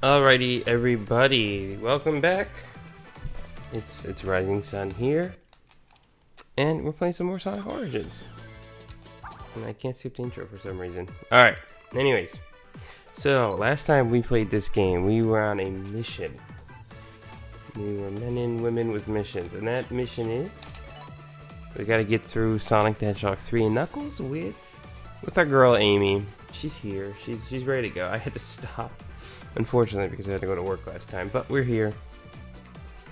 Alrighty, everybody, welcome back. It's Rising Sun here, and we're playing some more Sonic Origins. And I can't skip the intro for some reason. Alright, anyways. So, last time we played this game, we were on a mission. We were men and women with missions, and that mission is... we gotta get through Sonic the Hedgehog 3 and Knuckles with our girl Amy. She's here, she's ready to go. I had to stop, unfortunately, because I had to go to work last time, but we're here.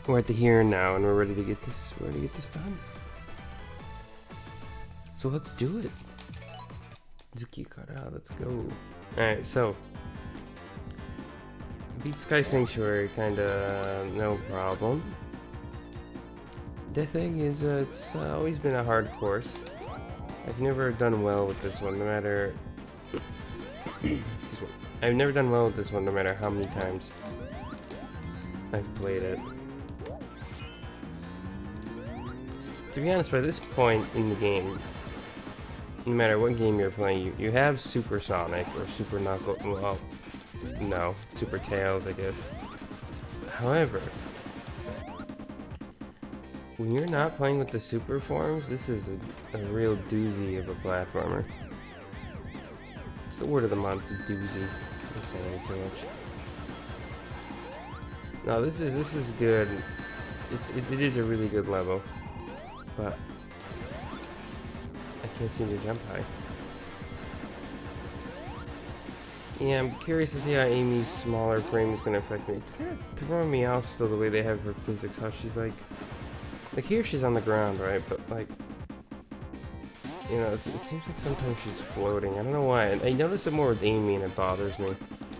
We're at the here and now, and we're ready to get this done. So let's do it. Zuki cut out, let's go. Alright, so beat Sky Sanctuary, kinda no problem. The thing is, it's always been a hard course. I've never done well with this one, no matter... excuse me. I've never done well with this one, no matter how many times I've played it. To be honest, by this point in the game, no matter what game you're playing, you have Super Sonic or Super Knuckles. Well, no, Super Tails, I guess. However, when you're not playing with the super forms, this is a real doozy of a platformer. It's the word of the month, doozy. I'm saying too much. No, this is good. It is a really good level, but I can't seem to jump high. Yeah, I'm curious to see how Amy's smaller frame is going to affect me. It's kind of throwing me off still the way they have her physics. How she's like here she's on the ground, right? But like, you know, it seems like sometimes she's floating. I don't know why. And I notice it more with Amy, and it bothers me.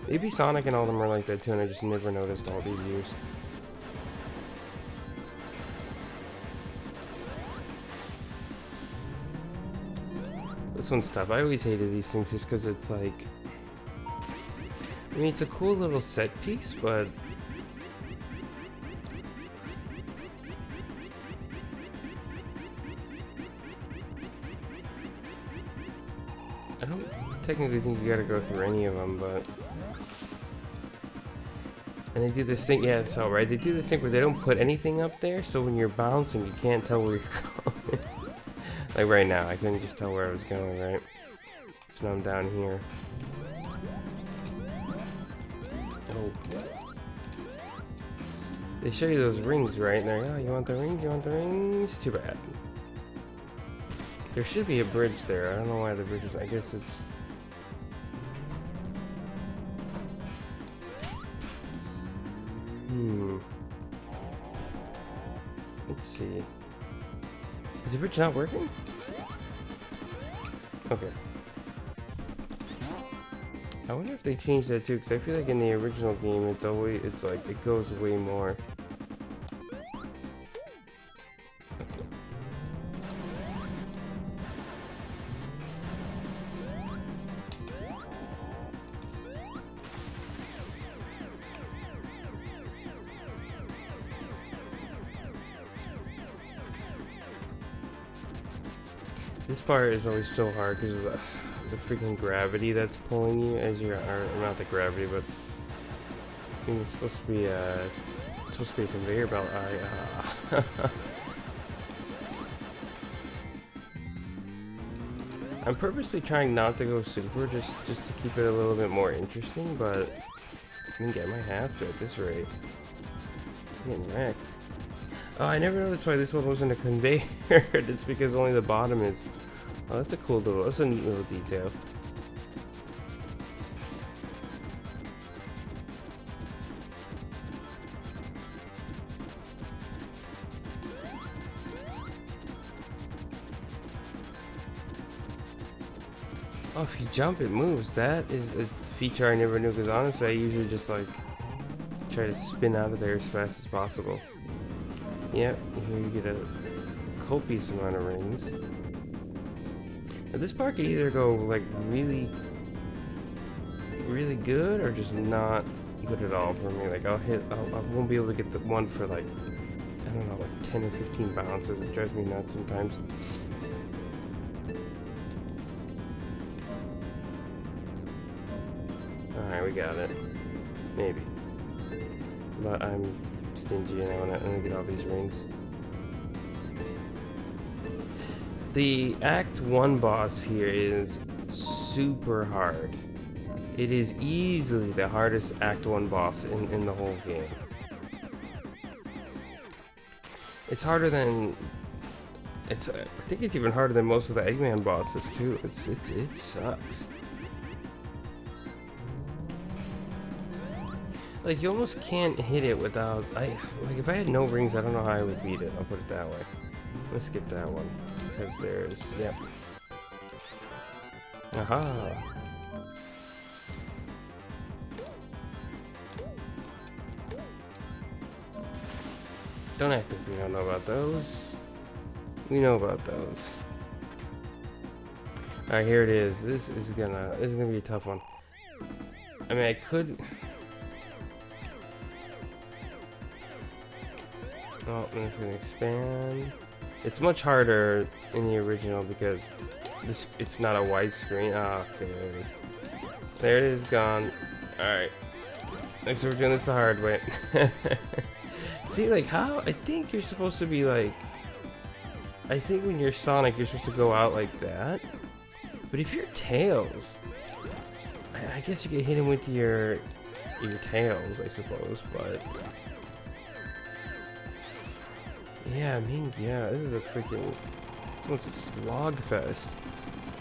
Maybe Sonic and all of them are like that too, and I just never noticed all these years. This one's tough. I always hated these things just because it's like... I mean, it's a cool little set piece, but... I don't technically think you gotta go through any of them, but... And they do this thing, yeah, so right, they do this thing where they don't put anything up there, so when you're bouncing, you can't tell where you're going. Like right now, I couldn't just tell where I was going, right? So now I'm down here. Oh. They show you those rings, right? And they're like, oh, you want the rings? You want the rings? Too bad. There should be a bridge there. I don't know why the bridge is... I guess it's... Let's see. Is the bridge not working? Okay. I wonder if they changed that too, because I feel like in the original game it's like it goes way more. This part is always so hard because of the freaking gravity that's pulling you as you're, or not the gravity, but I mean, it's supposed to be a conveyor belt. I'm purposely trying not to go super, just to keep it a little bit more interesting, but I think I might have to at this rate. I'm getting wrecked. Oh, I never noticed why this one wasn't a conveyor. It's because only the bottom is. Oh, that's a neat little detail. Oh, if you jump, it moves. That is a feature I never knew, because honestly, I usually just like try to spin out of there as fast as possible. Yep, here you get a copious amount of rings. Now this part could either go like really good or just not good at all for me. Like I won't be able to get the one for like, I don't know, like 10 or 15 bounces. It drives me nuts sometimes. Alright, we got it. Maybe. but I'm stingy and I wanna get all these rings. The Act 1 boss here is super hard. It is easily the hardest Act 1 boss in the whole game. It's harder than... I think it's even harder than most of the Eggman bosses too. It sucks. Like, you almost can't hit it without... like, if I had no rings, I don't know how I would beat it. I'll put it that way. Let's skip that one. Because there's... yep. Aha! Don't act like we don't know about those. We know about those. Alright, here it is. This is gonna be a tough one. I mean, I could... oh, and it's gonna expand. It's much harder in the original because it's not a widescreen. Ah, okay, there it is. There it is, gone. Alright. Next we're doing this the hard way. See, like, how? I think you're supposed to be like... I think when you're Sonic, you're supposed to go out like that. But if you're Tails, I guess you could hit him with your tails, I suppose, but... yeah, I mean, yeah, this is a freaking... this one's a slog fest.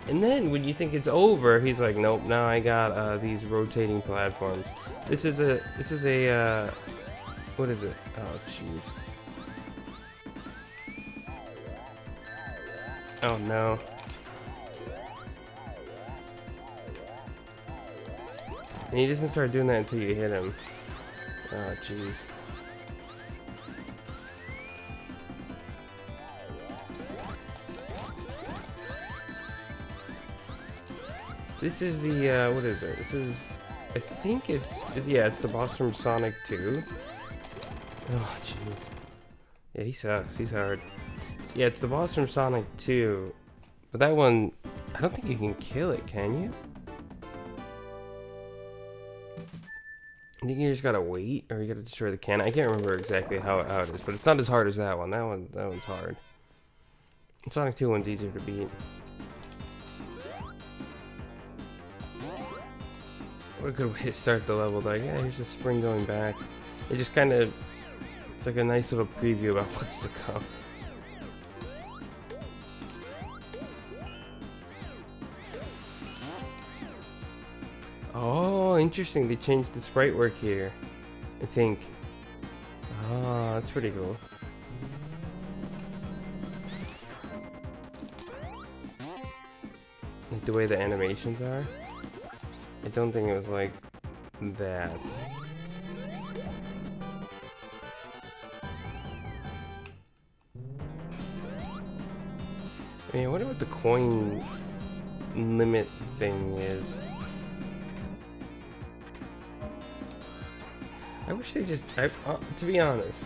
And then, when you think it's over, he's like, nope, now I got these rotating platforms. This is a, what is it? Oh, jeez. Oh, no. And he doesn't start doing that until you hit him. Oh, jeez. This is the, what is it? This is, I think yeah, it's the boss from Sonic 2. Oh, jeez. Yeah, he sucks. He's hard. Yeah, it's the boss from Sonic 2. But that one, I don't think you can kill it, can you? I think you just gotta wait, or you gotta destroy the cannon. I can't remember exactly how it is, but it's not as hard as that one. That one's hard. The Sonic 2 one's easier to beat. What a good way to start the level, like, yeah, here's the spring going back. It just kind of, it's like a nice little preview about what's to come. Oh, interesting, they changed the sprite work here, I think. Oh, that's pretty cool. Like the way the animations are. I don't think it was like that. I mean, I wonder what the coin limit thing is. I wish they just, to be honest,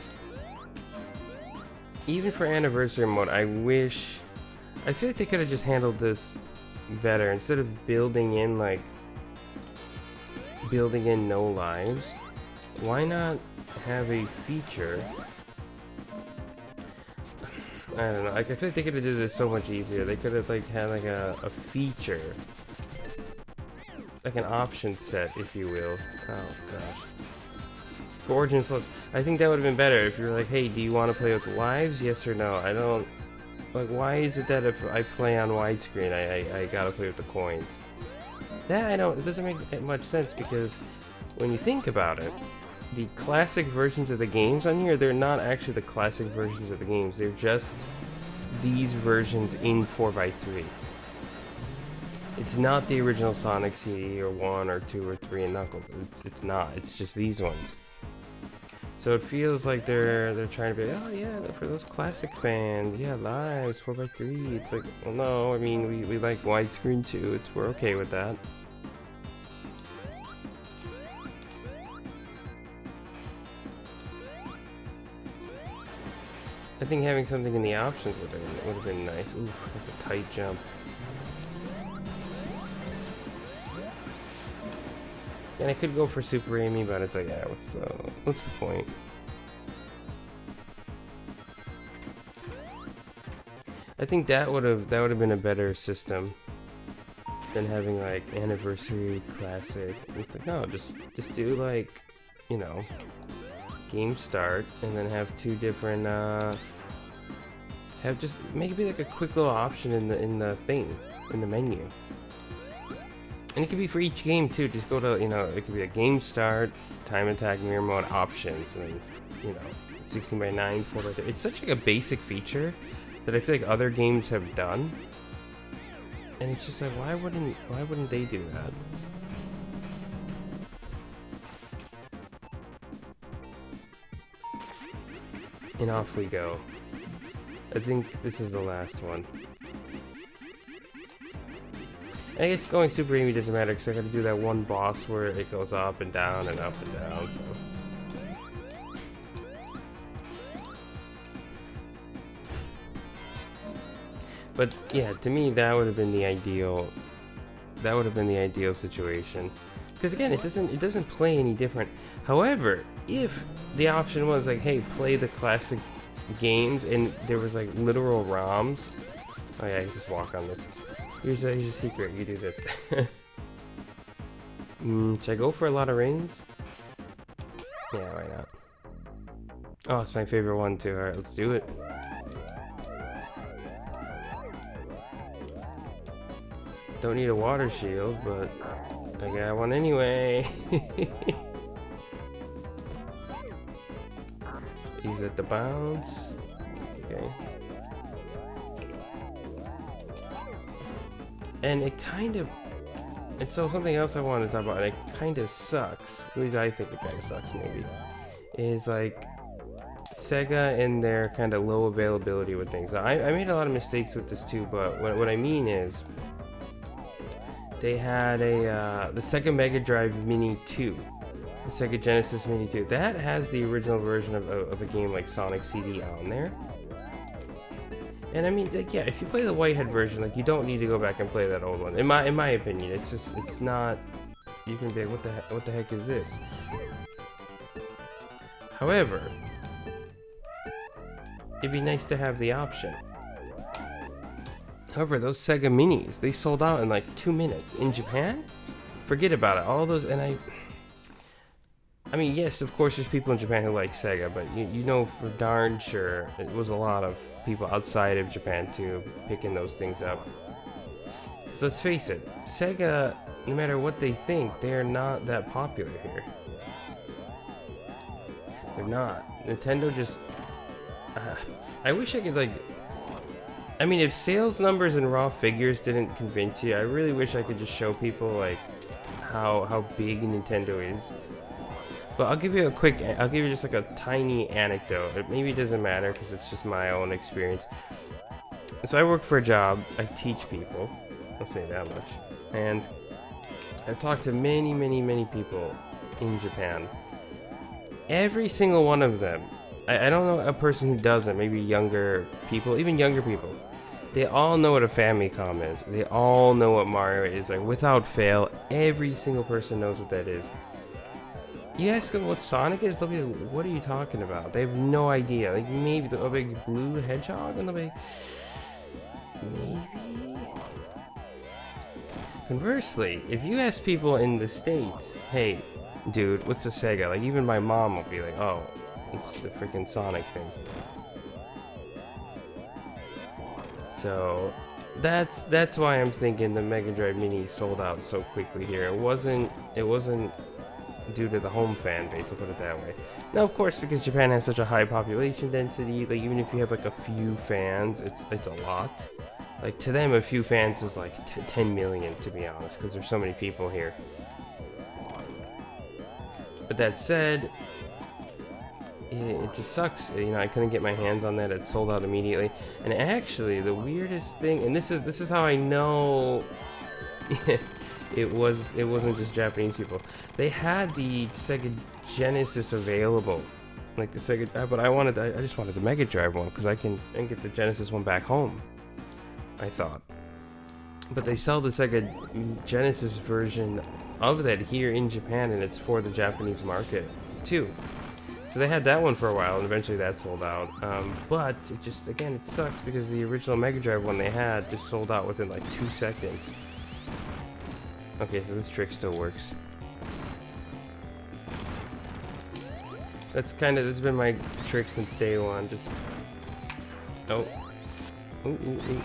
even for anniversary mode, I feel like they could have just handled this better instead of building in no lives. Why not have a feature? I don't know, like, I feel like they could have did this so much easier. They could have had a feature, like an option set, if you will. Oh gosh. For Origins Plus, I think that would have been better if you were like, hey, do you want to play with lives? Yes or no? I don't, like, why is it that if I play on widescreen, I gotta play with the coins? That it doesn't make much sense, because when you think about it, the classic versions of the games on here, they're not actually the classic versions of the games. They're just these versions in 4x3. It's not the original Sonic CD or 1 or 2 or 3 and Knuckles. It's not. It's just these ones. So it feels like they're trying to be, oh yeah, for those classic fans, yeah, lives 4x3. It's like, well, no, I mean, we like widescreen too. We're okay with that. I think having something in the options would have been nice. Ooh, that's a tight jump. And I could go for Super Amy, but it's like, yeah, what's the point? I think that would have been a better system than having like anniversary, classic. It's like, no, just do like, you know, game start, and then have two different have just make it be like a quick little option in the menu. And it could be for each game too. Just go to, you know, it could be a game start, time attack, mirror mode, options, and then, you know, 16:9, 4:3. It's such like a basic feature that I feel like other games have done. And it's just like, why wouldn't they do that? And off we go. I think this is the last one. I guess going Super Amy doesn't matter because I gotta do that one boss where it goes up and down and up and down, so. But yeah, to me that would have been the ideal. That would have been the ideal situation, because again, it doesn't play any different. However, if the option was like, hey, play the classic games, and there was like literal ROMs. Oh yeah, you just walk on this. Here's a secret. You do this. Should I go for a lot of rings? Yeah, why not? Oh, it's my favorite one too. All right, let's do it. Don't need a water shield, but I got one anyway. Use it to bounce. Okay. And it kind of... And so something else I wanted to talk about, and it kind of sucks, at least I think it kind of sucks maybe, is like Sega and their kind of low availability with things. Now, I made a lot of mistakes with this too, but what I mean is, they had the Sega Mega Drive Mini 2, the Sega Genesis Mini 2. That has the original version of a game like Sonic CD on there. And I mean, like, yeah, if you play the Whitehead version, like, you don't need to go back and play that old one. In my opinion, it's not. You can be like, what the heck is this? However, it'd be nice to have the option. However, those Sega Minis, they sold out in like 2 minutes. In Japan? Forget about it. All those, and I mean, yes, of course, there's people in Japan who like Sega, but you know for darn sure it was a lot of people outside of Japan too picking those things up. So let's face it, Sega, no matter what they think, they're not that popular here. They're not. Nintendo just... I wish I could, like... I mean, if sales numbers and raw figures didn't convince you, I really wish I could just show people, like, how big Nintendo is. But I'll give you just like a tiny anecdote. Maybe it doesn't matter because it's just my own experience. So I work for a job. I teach people. I'll say that much. And I've talked to many people in Japan. Every single one of them, I don't know a person who doesn't, maybe younger people, even younger people. They all know what a Famicom is. They all know what Mario is. Like, without fail, every single person knows what that is. You ask them what Sonic is, they'll be like, what are you talking about? They have no idea. Like, maybe a big blue hedgehog, and they'll be like, maybe? Conversely, if you ask people in the States, hey, dude, what's a Sega? Like, even my mom will be like, oh, it's the freaking Sonic thing. So, that's why I'm thinking the Mega Drive Mini sold out so quickly here. It wasn't due to the home fan base, I'll put it that way. Now, of course, because Japan has such a high population density, like, even if you have like a few fans, it's a lot. Like, to them, a few fans is like 10 million, to be honest, because there's so many people here. But that said, it just sucks. You know, I couldn't get my hands on that. It sold out immediately. And actually, the weirdest thing, and this is how I know it wasn't just Japanese people. They had the Sega Genesis available, like the Sega, but I just wanted the Mega Drive one because I can get the Genesis one back home. I thought, But they sell the Sega Genesis version of that here in Japan, and it's for the Japanese market too. So they had that one for a while, and eventually that sold out. But it just, again, it sucks because the original Mega Drive one they had just sold out within like 2 seconds. Okay, so this trick still works. That's has been my trick since day one. Just, oh, ooh, ooh, ooh.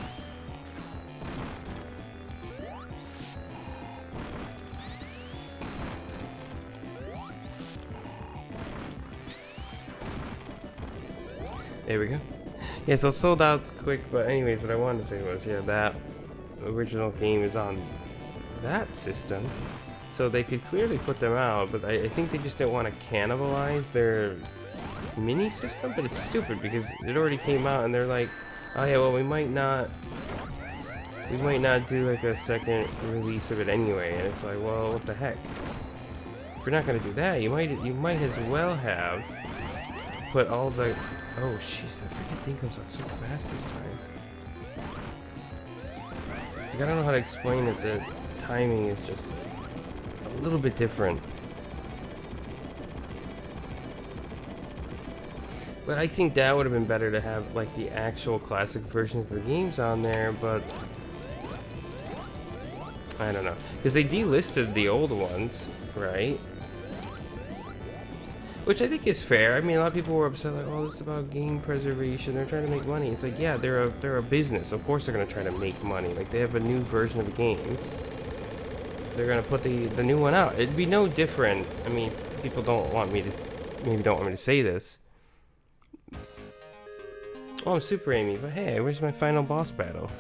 There we go. Yeah, so it sold out quick, but anyways, what I wanted to say was, yeah, that original game is on that system, so they could clearly put them out, but I think they just didn't want to cannibalize their mini system, but it's stupid because it already came out and they're like, oh yeah, well we might not do like a second release of it anyway, and it's like, well, what the heck? If you're not gonna do that, you might as well have put all the, oh jeez, that freaking thing comes out so fast this time. Like, I don't know how to explain it, the timing is just a little bit different. But I think that would have been better to have like the actual classic versions of the games on there, but I don't know. Because they delisted the old ones, right? Which I think is fair. I mean, a lot of people were upset, like, oh, this is about game preservation. They're trying to make money. It's like, yeah, they're a business. Of course they're going to try to make money. Like, they have a new version of a game. They're going to put the new one out. It'd be no different. I mean, people don't want me to say this. Oh, I'm Super Amy, but hey, where's my final boss battle?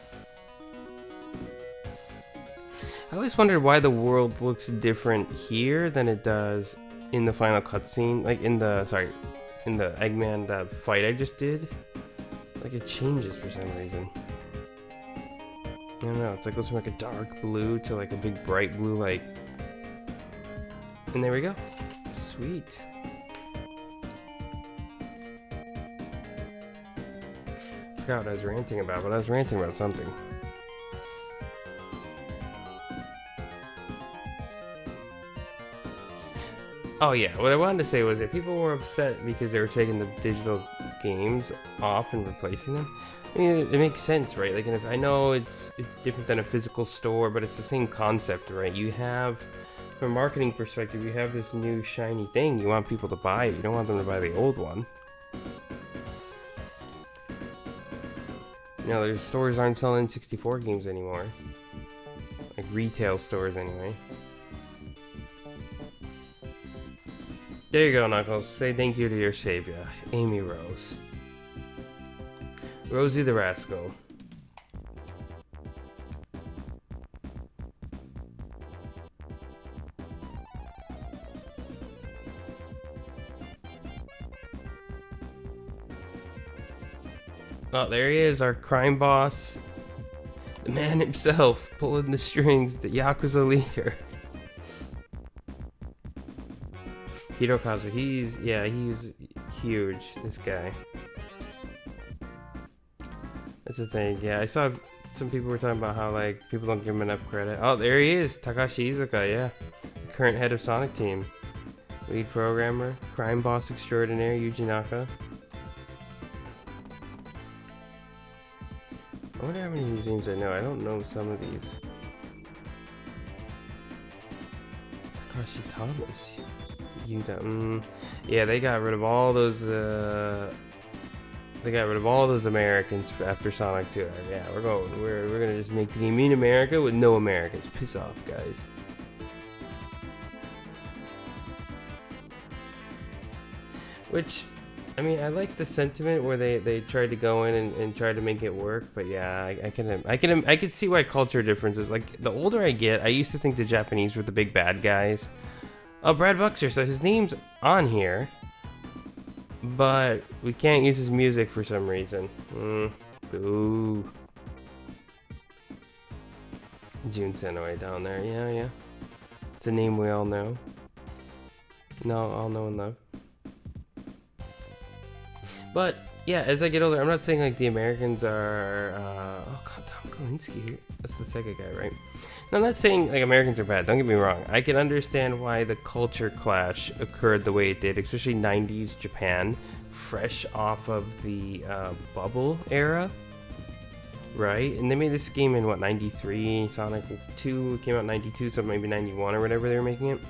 I always wondered why the world looks different here than it does in the final cutscene, like in the Eggman, that fight I just did. Like, it changes for some reason. I don't know, it's like goes from like a dark blue to like a big bright blue, like, and there we go. Sweet. I forgot what I was ranting about, but I was ranting about something. Oh yeah, what I wanted to say was that people were upset because they were taking the digital games off and replacing them. I mean, it makes sense, right? Like, and if I know it's different than a physical store, but it's the same concept, right? You have, from a marketing perspective, you have this new shiny thing. You want people to buy it. You don't want them to buy the old one. You know, their stores aren't selling 64 games anymore. Like, retail stores, anyway. There you go, Knuckles. Say thank you to your savior, Amy Rose. Rosie the Rascal. Oh, there he is, our crime boss. The man himself, pulling the strings, the Yakuza leader. Hirokazu, he's huge, this guy. That's the thing, yeah, I saw some people were talking about how, like, people don't give him enough credit. Oh, there he is, Takashi Iizuka, yeah. Current head of Sonic Team. Lead programmer, crime boss extraordinaire, Yuji Naka. I wonder how many of these names I know. I don't know some of these. Takashi Thomas. Yeah, they got rid of all those. They got rid of all those Americans after Sonic 2. Yeah, we're gonna just make the game in America with no Americans. Piss off, guys. Which, I mean, I like the sentiment where they tried to go in and try to make it work, but yeah, I can see why culture differences. Like, the older I get, I used to think the Japanese were the big bad guys. Oh, Brad Buxer, so his name's on here, but we can't use his music for some reason. Ooh. Jun Senoi down there, yeah. It's a name we all know. No, all know and love. But yeah, as I get older, I'm not saying like the Americans are. Oh God, Tom Kalinske here. That's the Sega guy, right? No, I'm not saying like Americans are bad. Don't get me wrong. I can understand why the culture clash occurred the way it did, especially '90s Japan, fresh off of the bubble era, right? And they made this game in what '93. Sonic 2 came out in '92, so maybe '91 or whatever they were making it.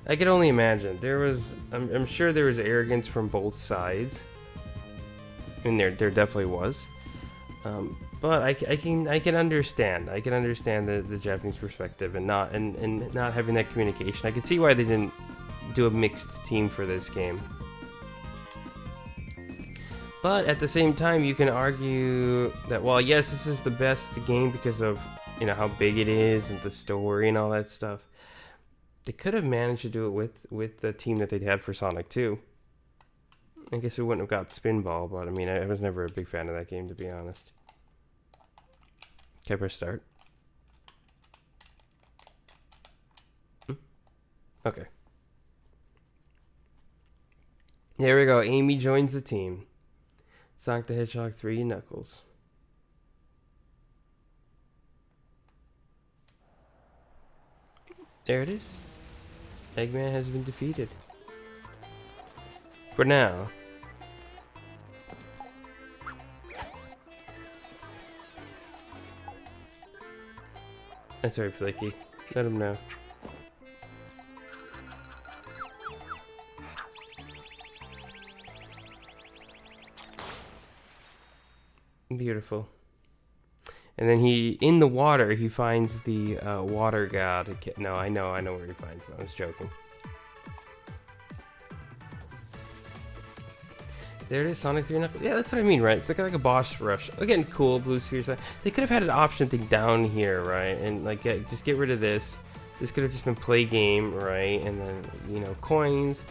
I can only imagine there was. I'm sure there was arrogance from both sides. And there definitely was, but I can understand. I can understand the Japanese perspective and not having that communication. I can see why they didn't do a mixed team for this game. But at the same time, you can argue that while yes, this is the best game because of how big it is and the story and all that stuff, they could have managed to do it with the team that they had for Sonic 2. I guess we wouldn't have got Spinball, but I mean, I was never a big fan of that game, to be honest. Okay, press start. Okay. There we go. Amy joins the team. Sonic the Hedgehog 3 Knuckles. There it is. Eggman has been defeated. For now. That's very flaky. Let him know. Beautiful. And then in the water, he finds the water god. No, I know where he finds him. I was joking. There it is, Sonic 3 Knuckles. Yeah, that's what I mean, right? It's like a boss rush. Again, cool, blue spheres. They could have had an option thing down here, right? And like, just get rid of this. This could have just been play game, right? And then, coins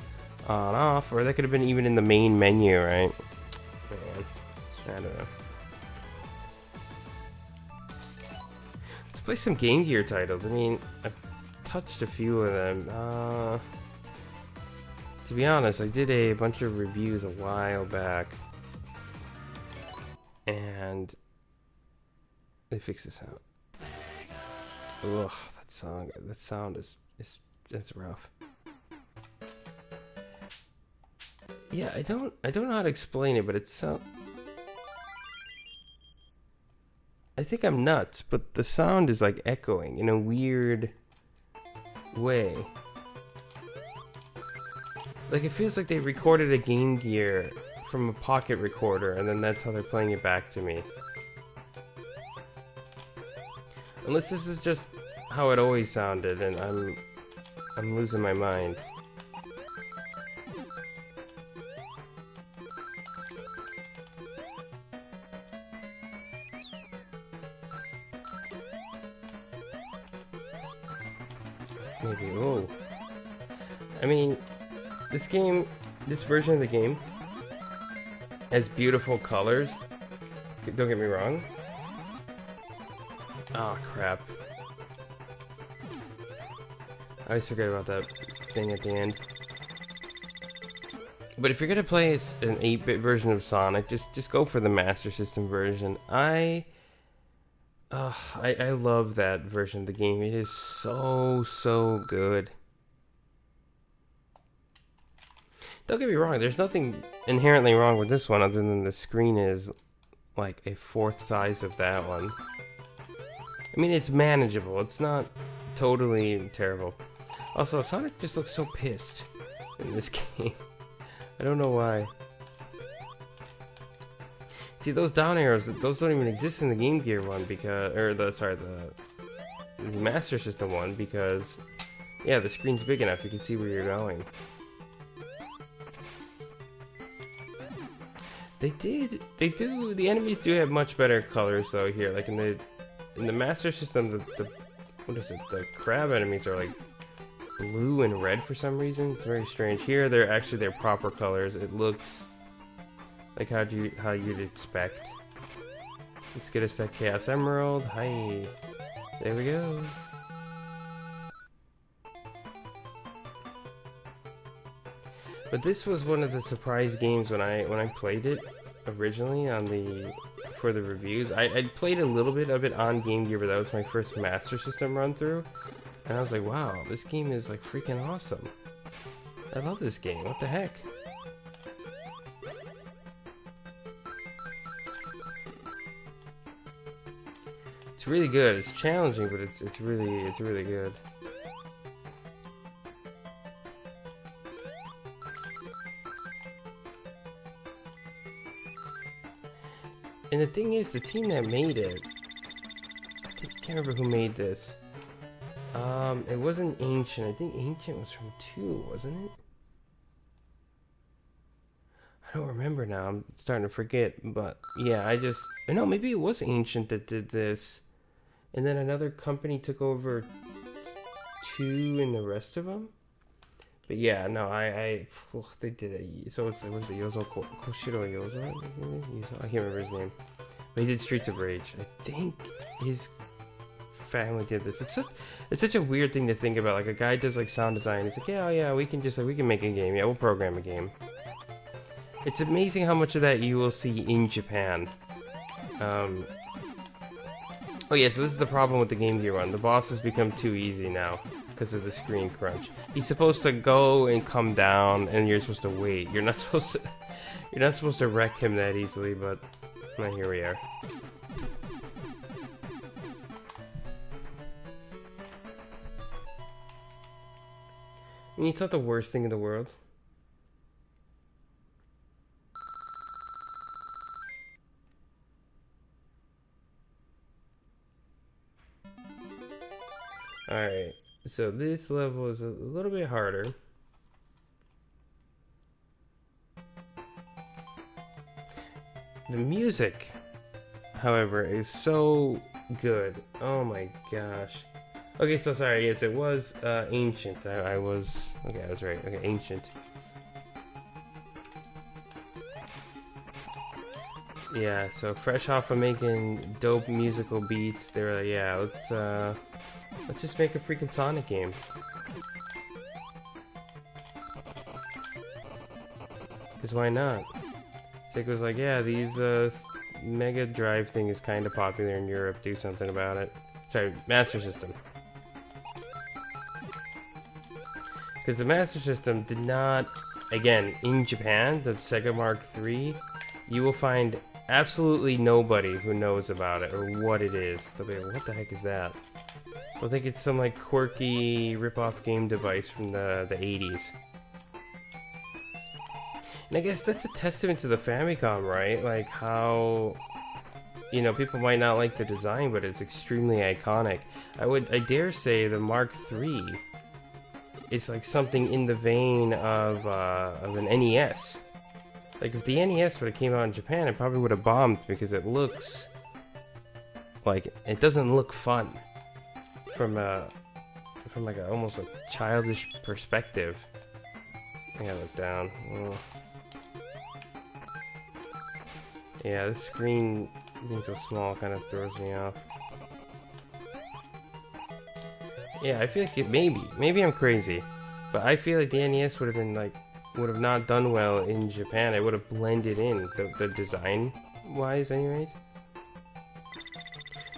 on off. Or that could have been even in the main menu, right? Man, I don't know. Let's play some Game Gear titles. I mean, I've touched a few of them. To be honest, I did a bunch of reviews a while back, and they fixed this out. Ugh, that sound is rough. Yeah, I don't know how to explain it, but it's I think I'm nuts, but the sound is like echoing in a weird way. Like, it feels like they recorded a Game Gear from a pocket recorder, and then that's how they're playing it back to me. Unless this is just how it always sounded, and I'm losing my mind. Maybe, oh. I mean, this version of the game has beautiful colors. Don't get me wrong. Oh, crap. I always forget about that thing at the end. But if you're gonna play an 8-bit version of Sonic, just go for the Master System version. I love that version of the game. It is so good. Don't get me wrong, there's nothing inherently wrong with this one other than the screen is like a fourth size of that one. I mean, it's manageable. It's not totally terrible. Also, Sonic just looks so pissed in this game. I don't know why. See, those down arrows, those don't even exist in the Game Gear one because, the Master System one because, yeah, the screen's big enough. You can see where you're going. The enemies do have much better colors though here. Like in the Master System, what is it? The crab enemies are like blue and red for some reason. It's very strange. Here, they're actually their proper colors. It looks like how you'd expect. Let's get us that Chaos Emerald. Hi, there we go. But this was one of the surprise games when I played it originally on for the reviews. I played a little bit of it on Game Gear, but that was my first Master System run through, and I was like, wow, this game is like freaking awesome. I love this game. What the heck? It's really good. It's challenging, but it's really good. And the thing is, the team that made it, I can't remember who made this. It wasn't Ancient. I think Ancient was from 2, wasn't it? I don't remember now. I'm starting to forget. But yeah, no, maybe it was Ancient that did this, and then another company took over 2 and the rest of them. But yeah, no, they did it. So what was it? Koshiro Yozo? I can't remember his name. But he did Streets of Rage. I think his family did this. It's such a weird thing to think about. Like, a guy does like sound design. He's like, yeah, oh, yeah, we can make a game. Yeah, we'll program a game. It's amazing how much of that you will see in Japan. Oh yeah, so this is the problem with the Game Gear one. The bosses become too easy now because of the screen crunch. He's supposed to go and come down, and you're supposed to wait. You're not supposed to wreck him that easily, but well, here we are. I mean, it's not the worst thing in the world. Alright, so this level is a little bit harder. The music, however, is so good. Oh my gosh. Okay, so sorry, yes, it was Ancient. I was right. Okay, Ancient. Yeah, so fresh off of making dope musical beats, they were like, yeah, let's just make a freaking Sonic game. Because why not? Sega was like, yeah, these Mega Drive thing is kind of popular in Europe. Do something about it. Sorry, Master System. Because the Master System did not, again, in Japan, the Sega Mark III, you will find absolutely nobody who knows about it or what it is. They'll be like, what the heck is that? They'll think it's some like quirky rip-off game device from the 80s. And I guess that's a testament to the Famicom, right? Like how, you know, people might not like the design, but it's extremely iconic. I dare say the Mark III is like something in the vein of an NES. Like if the NES would have came out in Japan, it probably would have bombed because it looks like it doesn't look fun from like almost a childish perspective. I gotta look down. Oh. Yeah, this screen being so small kind of throws me off. Yeah, I feel like maybe I'm crazy, but I feel like the NES would have not done well in Japan. It would have blended in the design wise, anyways.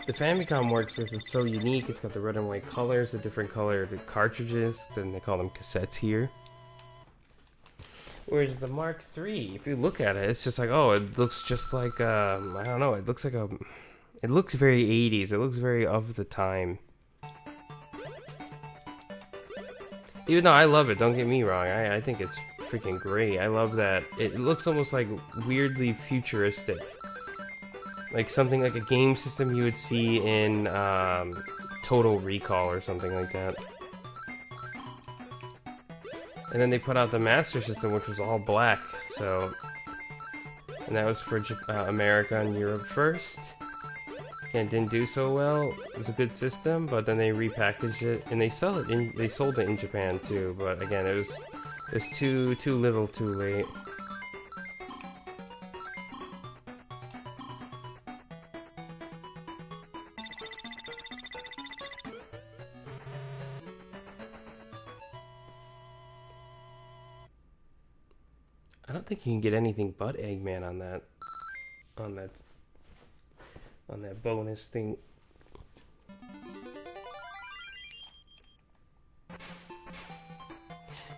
The Famicom works because it's so unique. It's got the red and white colors, the different colored cartridges. Then they call them cassettes here. Whereas the Mark III, if you look at it, it's just like, oh, it looks just like, I don't know, it looks very 80s, it looks very of the time. Even though I love it, don't get me wrong, I think it's freaking great. I love that. It looks almost like weirdly futuristic. Like something like a game system you would see in Total Recall or something like that. And then they put out the Master System, which was all black, so... And that was for America and Europe first. And didn't do so well. It was a good system, but then they repackaged it, and they sold it in Japan too, but again, it was too little too late. I don't think you can get anything but Eggman on that. On that. On that bonus thing.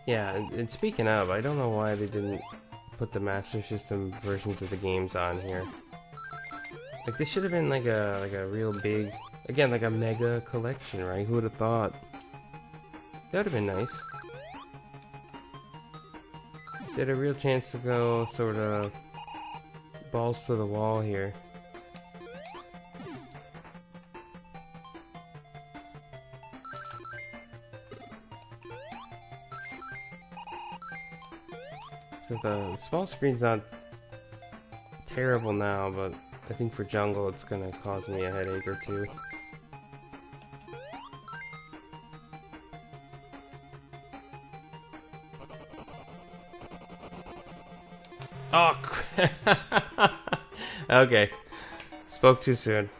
Yeah, and speaking of, I don't know why they didn't put the Master System versions of the games on here. Like, this should have been like a real big, again, like a mega collection, right? Who would have thought? That would have been nice. They had a real chance to go sort of balls to the wall here. So the small screen's not terrible now, but I think for jungle it's gonna cause me a headache or two. Oh, okay. Spoke too soon.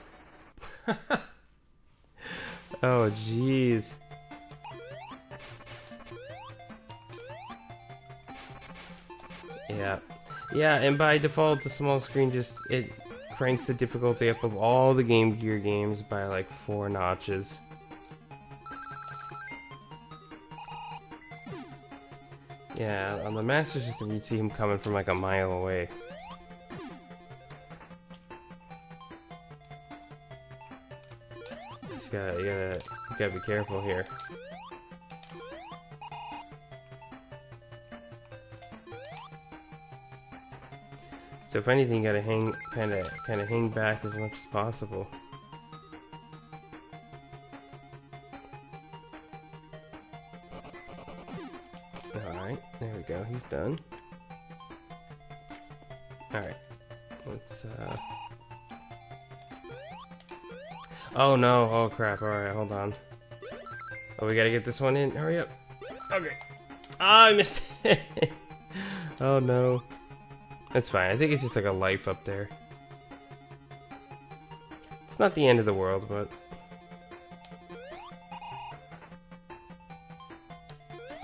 Oh, jeez. Yeah. Yeah, and by default, the small screen just, it cranks the difficulty up of all the Game Gear games by like 4 notches. Yeah, on the Master System, you'd see him coming from like a mile away. Just you gotta be careful here. So if anything, you gotta kind of hang back as much as possible. All right, there we go. He's done. All right, let's. Oh no! Oh crap! All right, hold on. Oh, we gotta get this one in. Hurry up! Okay. Ah, I missed it. Oh no. That's fine. I think it's just like a life up there. It's not the end of the world, but...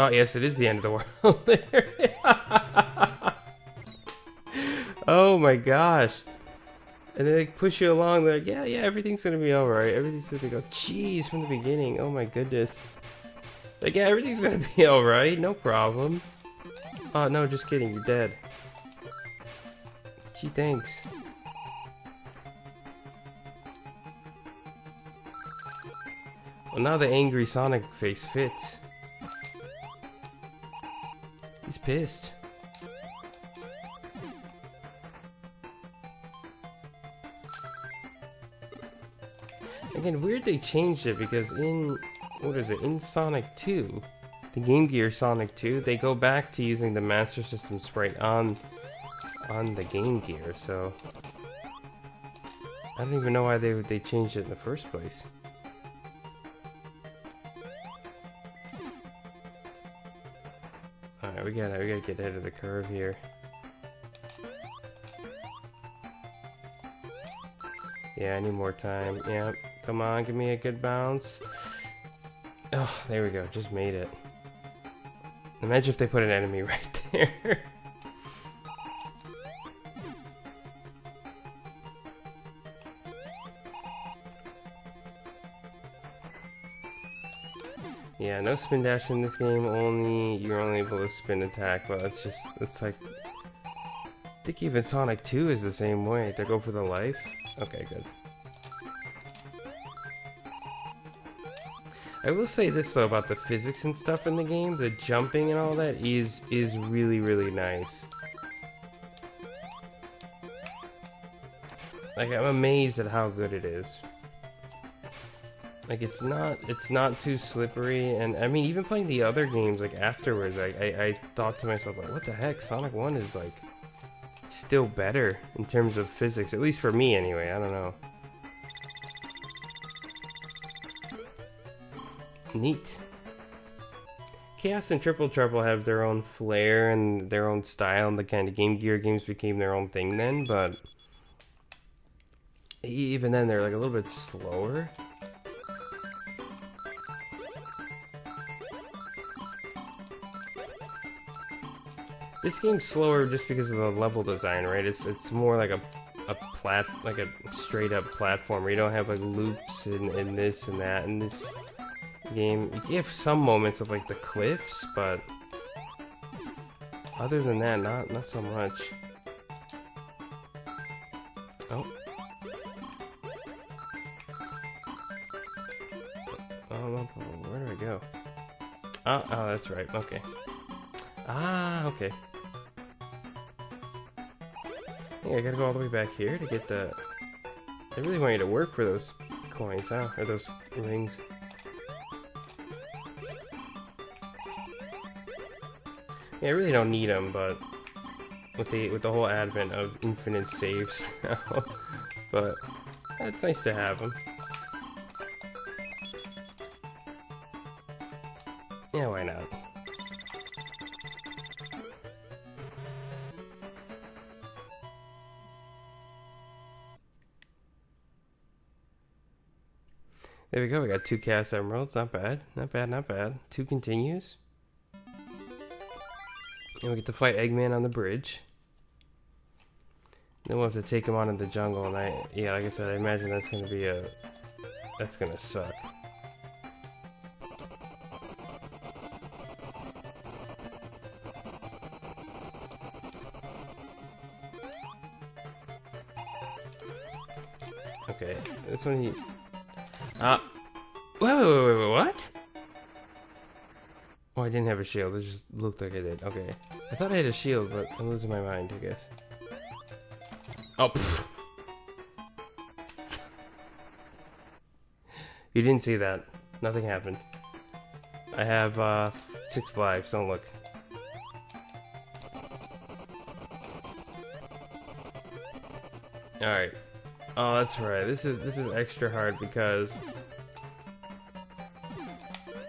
Oh, yes, it is the end of the world. There. Oh my gosh. And then they push you along. They're like, yeah, everything's gonna be alright. Everything's gonna go, jeez, from the beginning. Oh my goodness. Like, yeah, everything's gonna be alright. No problem. Oh, no, just kidding. You're dead. Gee, thanks. Well, now the angry Sonic face fits. He's pissed. Again, weird they changed it because in, what is it, in Sonic 2, the Game Gear Sonic 2, they go back to using the Master System sprite on the Game Gear, so I don't even know why they changed it in the first place. Alright, we gotta get ahead of the curve here. Yeah, I need more time. Yeah, come on, give me a good bounce. Oh, there we go, just made it. Imagine if they put an enemy right there. Yeah, no spin dash in this game, you're only able to spin attack, but it's like, I think even Sonic 2 is the same way. They go for the life? Okay, good. I will say this though about the physics and stuff in the game, the jumping and all that is really, really nice. Like, I'm amazed at how good it is. Like, it's not too slippery, and I mean, even playing the other games, like, afterwards, I thought to myself, like, what the heck, Sonic 1 is, like, still better in terms of physics, at least for me, anyway, I don't know. Neat. Chaos and Triple Trouble have their own flair and their own style, and the kind of Game Gear games became their own thing then, but even then, they're, like, a little bit slower. This game's slower just because of the level design, right? It's more like a straight up platform where you don't have like loops and this and that in this game. You have some moments of like the cliffs, but other than that, not so much. Oh. Oh, where do I go? Oh, that's right. Okay. Ah, okay. Yeah, I gotta go all the way back here to get the... They really want you to work for those coins, huh? Or those rings. Yeah, I really don't need them, but with the whole advent of infinite saves now, but it's nice to have them. Yeah, why not? There we go, we got 2 cast emeralds, not bad, not bad, not bad. 2 continues. And we get to fight Eggman on the bridge. Then we'll have to take him on in the jungle, and yeah, like I said, I imagine that's gonna be that's gonna suck. Okay, this one he... wait, what? Oh, I didn't have a shield, it just looked like I did. Okay. I thought I had a shield, but I'm losing my mind, I guess. Oh, pfft. You didn't see that. Nothing happened. I have, 6 lives, don't look. Alright. Oh, that's right. This is extra hard because...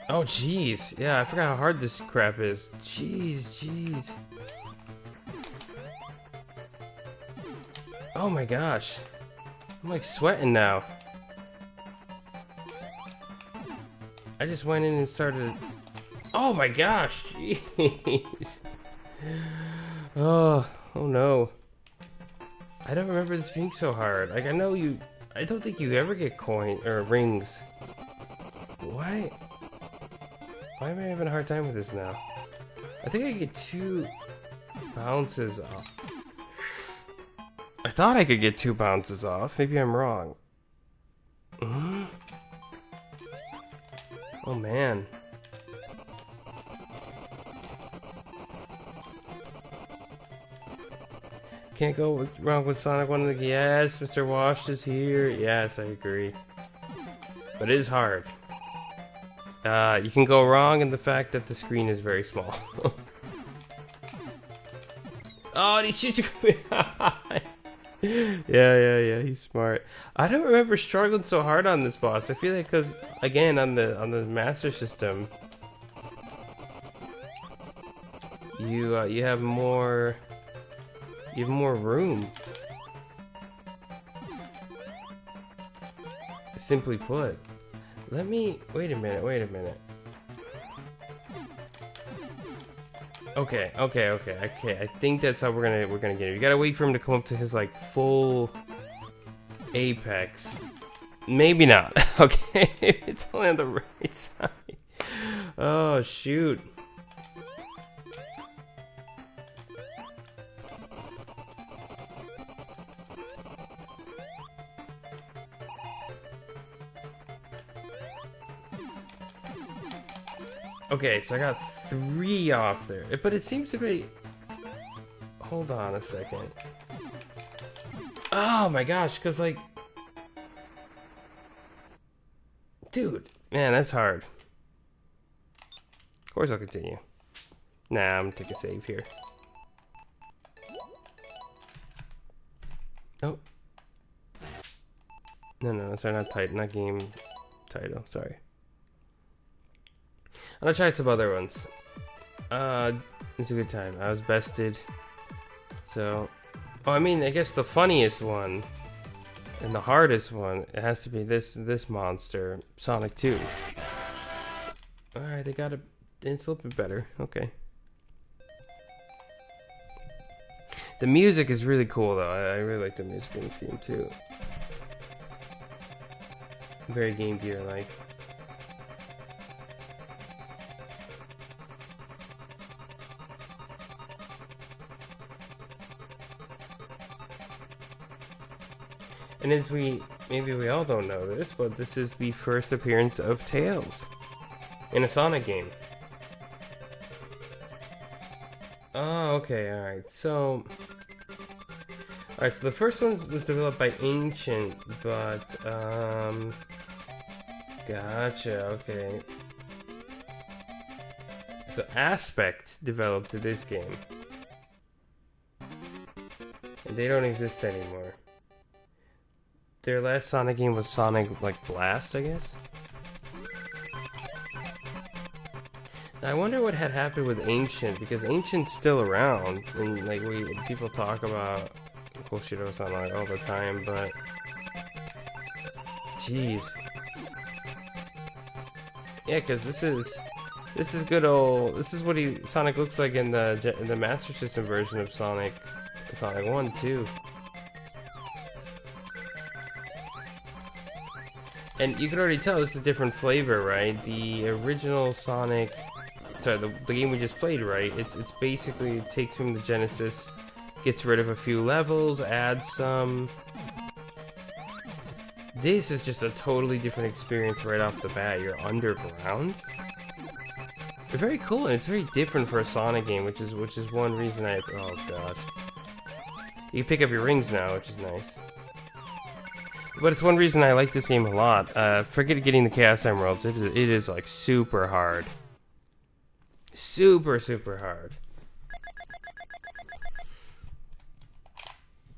Oh, jeez. Yeah, I forgot how hard this crap is. Jeez. Oh my gosh. I'm like sweating now. I just went in and started... Oh my gosh. Jeez. Oh no. I don't remember this being so hard. Like, I don't think you ever get coin or rings. Why am I having a hard time with this now? I think I get 2 bounces off. I thought I could get 2 bounces off. Maybe I'm wrong. Oh man. Can't go wrong with Sonic 1. Yes, Mr. Wash is here. Yes, I agree. But it is hard. You can go wrong in the fact that the screen is very small. Oh, he shoots you from behind. Yeah, he's smart. I don't remember struggling so hard on this boss. I feel like because, again, on the Master System, you have more... You have more room. Simply put. Let me... Wait a minute. Okay. I think that's how we're gonna get it. You gotta wait for him to come up to his, like, full apex. Maybe not. Okay. It's only on the right side. Oh, shoot. Okay, so I got 3 off there, but it seems to be... Hold on a second. Oh my gosh, because like... Dude, man, that's hard. Of course I'll continue. Nah, I'm gonna take a save here. Oh. No, sorry, not game title, sorry. I'm gonna try some other ones. It's a good time. I was bested. So, oh, I mean, I guess the funniest one and the hardest one, it has to be this monster, Sonic 2. All right, they got it's a little bit better. Okay. The music is really cool though. I really like the music in this game too. Very Game Gear like. And as maybe we all don't know this, but this is the first appearance of Tails in a Sonic game. Oh, okay, alright, so the first one was developed by Ancient, but, gotcha, okay. So Aspect developed this game. And they don't exist anymore. Their last Sonic game was Sonic, like, Blast, I guess? Now, I wonder what had happened with Ancient, because Ancient's still around, and, like, people talk about Koshiro Sonic all the time, but... Jeez. Yeah, because this is good old... This is what Sonic looks like in the Master System version of Sonic 1, too. And you can already tell this is a different flavor, right? The original Sonic, sorry, the game we just played, right? It's basically, it takes from the Genesis, gets rid of a few levels, adds some. This is just a totally different experience right off the bat. You're underground. They're very cool, and it's very different for a Sonic game, which is one reason oh gosh. You can pick up your rings now, which is nice. But it's one reason I like this game a lot. Forget getting the Chaos Emeralds. It is like super hard. Super hard.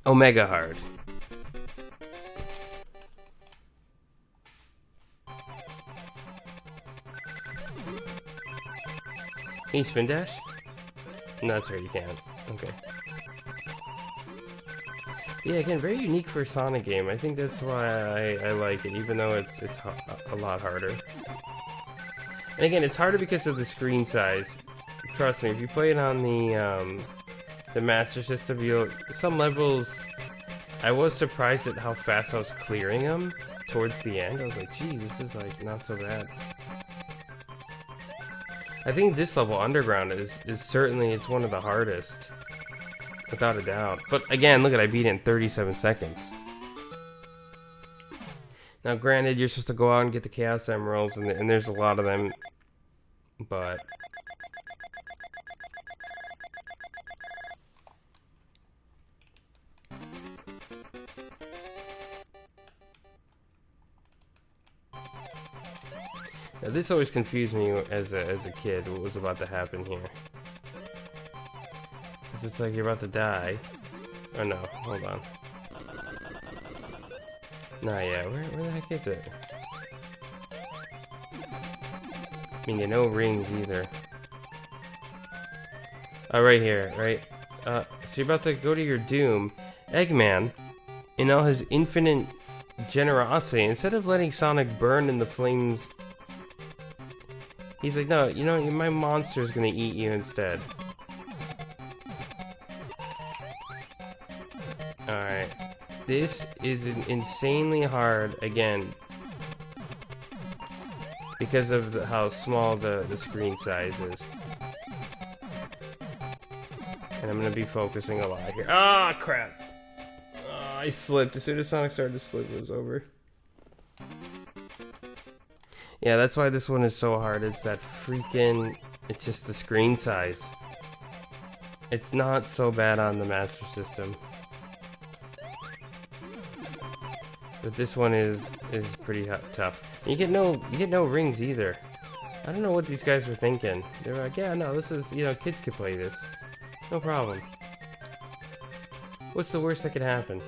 Omega hard. Can you spin dash? No, that's right, you can't. Okay. Yeah, again, very unique for a Sonic game. I think that's why I like it, even though it's a lot harder. And again, it's harder because of the screen size. Trust me, if you play it on the Master System, some levels, I was surprised at how fast I was clearing them towards the end. I was like, geez, this is like not so bad. I think this level, Underground, is certainly, it's one of the hardest. Without a doubt. But again, look at, I beat it in 37 seconds. Now granted, you're supposed to go out and get the Chaos Emeralds, and there's a lot of them. But... Now this always confused me as a kid, what was about to happen here. It's like you're about to die. Oh no, hold on. Nah, yeah, where the heck is it? I mean, no rings either. Oh, right here, right? So you're about to go to your doom. Eggman, in all his infinite generosity, instead of letting Sonic burn in the flames, he's like, no, you know, my monster's gonna eat you instead. Alright, this is insanely hard, again, because of how small the screen size is. And I'm going to be focusing a lot here. Ah, crap! Oh, I slipped. As soon as Sonic started to slip, it was over. Yeah, that's why this one is so hard. It's that freaking... It's just the screen size. It's not so bad on the Master System. But this one is pretty tough. And you get no rings either. I don't know what these guys were thinking. They were like, yeah, no, this is, you know, kids can play this. No problem. What's the worst that could happen?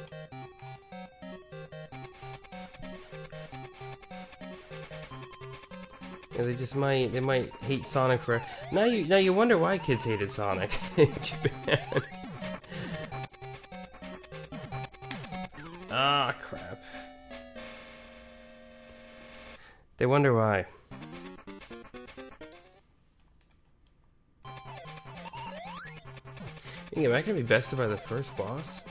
Yeah, they might hate Sonic for... Now you wonder why kids hated Sonic in Japan. Ah, crap. They wonder why. Hey, am I gonna be bested by the first boss?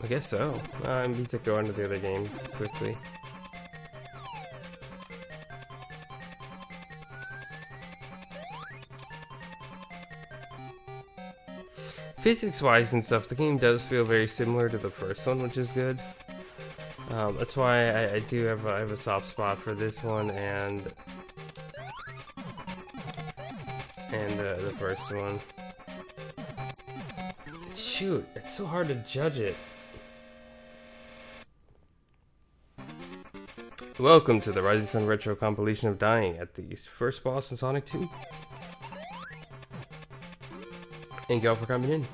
I guess so. I need to go on to the other game quickly. Physics-wise and stuff, the game does feel very similar to the first one, which is good. That's why I do have I have a soft spot for this one and the first one. Shoot, it's so hard to judge it. Welcome to the Rising Sun Retro compilation of dying at the first boss in Sonic 2. Thank y'all for coming in.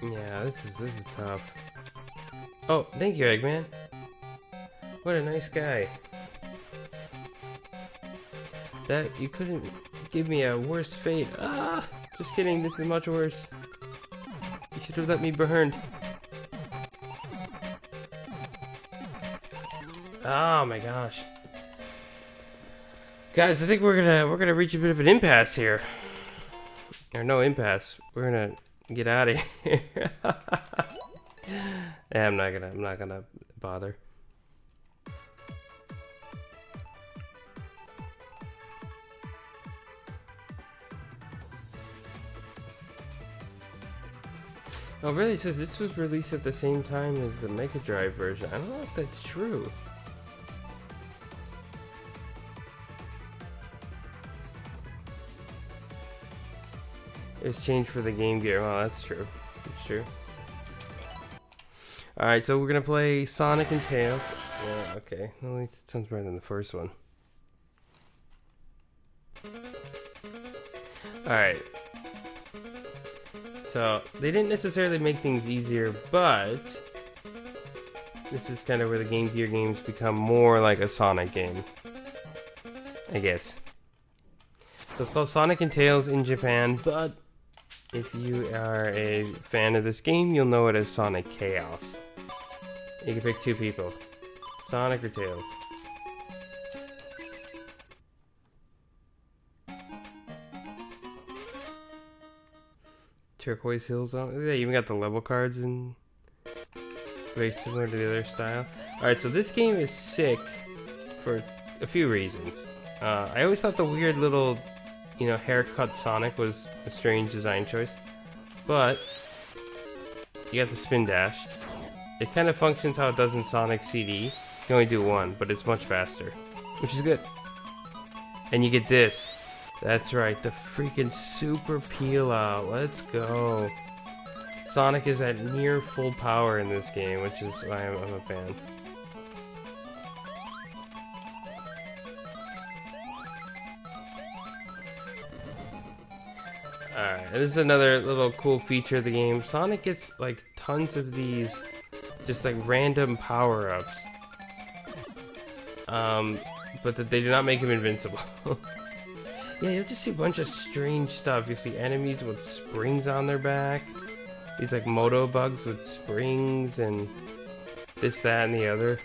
Yeah, this is tough. Oh, thank you, Eggman. What a nice guy. That you couldn't give me a worse fate. Ah, just kidding. This is much worse. You should have let me burn. Oh my gosh, guys! I think we're gonna reach a bit of an impasse here. Or no impasse. We're gonna get out of here. Yeah, I'm not gonna bother. Oh, really? It says this was released at the same time as the Mega Drive version. I don't know if that's true. It's changed for the Game Gear. Well, that's true. That's true. Alright, so we're gonna play Sonic and Tails. Yeah, okay. Well, at least it sounds better than the first one. Alright. So, they didn't necessarily make things easier, but this is kind of where the Game Gear games become more like a Sonic game, I guess. So it's called Sonic and Tails in Japan, but if you are a fan of this game, you'll know it as Sonic Chaos. You can pick two people, Sonic or Tails. Turquoise Hills on. Yeah, you even got the level cards and very similar to the other style. Alright, so this game is sick for a few reasons. I always thought the weird little, you know, haircut Sonic was a strange design choice. But you got the spin dash. It kind of functions how it does in Sonic CD. You can only do one, but it's much faster, which is good. And you get this. That's right, the freaking super peel out. Let's go. Sonic is at near full power in this game, which is why I'm a fan. Alright, this is another little cool feature of the game. Sonic gets like tons of these just like random power-ups. But that they do not make him invincible. Yeah, you'll just see a bunch of strange stuff. You see enemies with springs on their back. These like moto bugs with springs and this, that, and the other.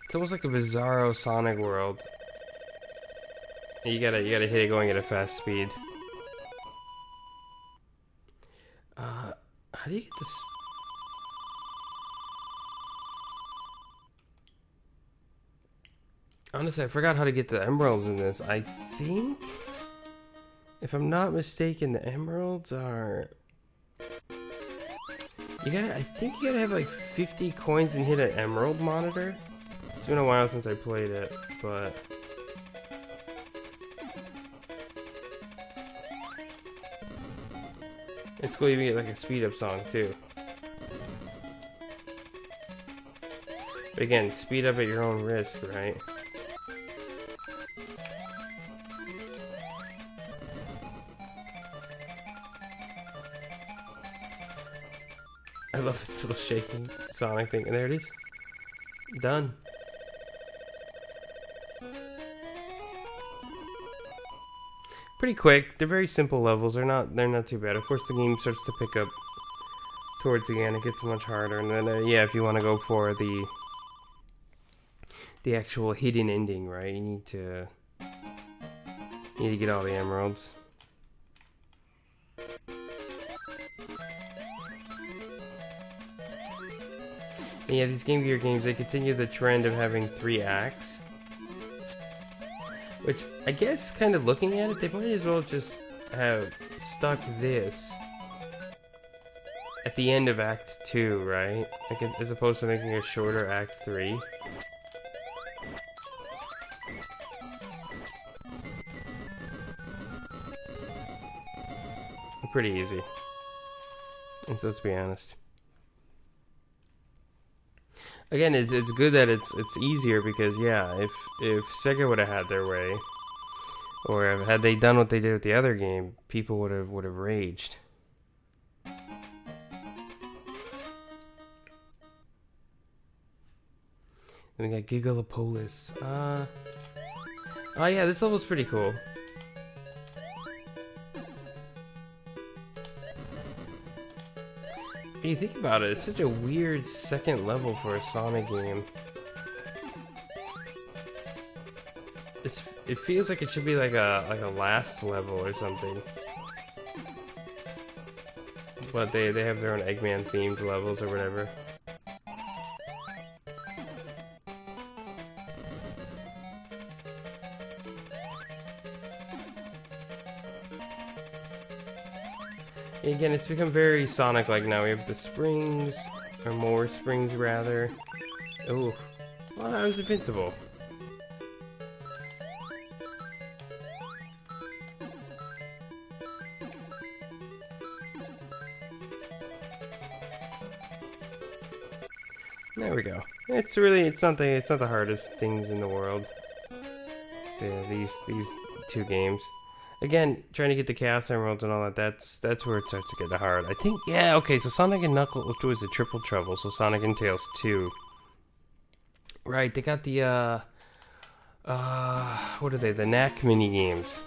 It's almost like a bizarro Sonic world. You gotta hit it going at a fast speed. How do you get this? Honestly, I forgot how to get the emeralds in this. I think, if I'm not mistaken, the emeralds are... I think you gotta have like 50 coins and hit an emerald monitor. It's been a while since I played it, but... It's cool you can get like a speed up song too. But again, speed up at your own risk, right? I love this little shaking Sonic thing. And there it is. Done. pretty quick. They're very simple levels. They're not too bad. Of course, the game starts to pick up towards the end. It gets much harder, and then yeah, if you want to go for the actual hidden ending, right? You need to get all the emeralds. And yeah, these Game Gear games, they continue the trend of having 3 acts. Which, I guess, kind of looking at it, they might as well just have stuck this at the end of Act 2, right? Like, as opposed to making a shorter Act 3. Pretty easy. And so let's be honest. Again, it's good that it's easier because yeah, if Sega would have had their way, or had they done what they did with the other game, people would have raged. Then we got Gigalopolis. Oh yeah, this level's pretty cool. When you think about it, it's such a weird second level for a Sonic game. It feels like it should be like a last level or something. But they have their own Eggman themed levels or whatever. Again, it's become very Sonic-like now. We have the springs, or more springs rather. Oh, well, I was invincible. There we go. It's not the hardest things in the world. Yeah, these 2 games. Again, trying to get the Chaos Emeralds and all that, that's where it starts to get hard. I think, yeah, okay, so Sonic and Knuckles, which was a Triple Trouble, so Sonic and Tails 2. Right, they got the, what are they, the Knack mini-games.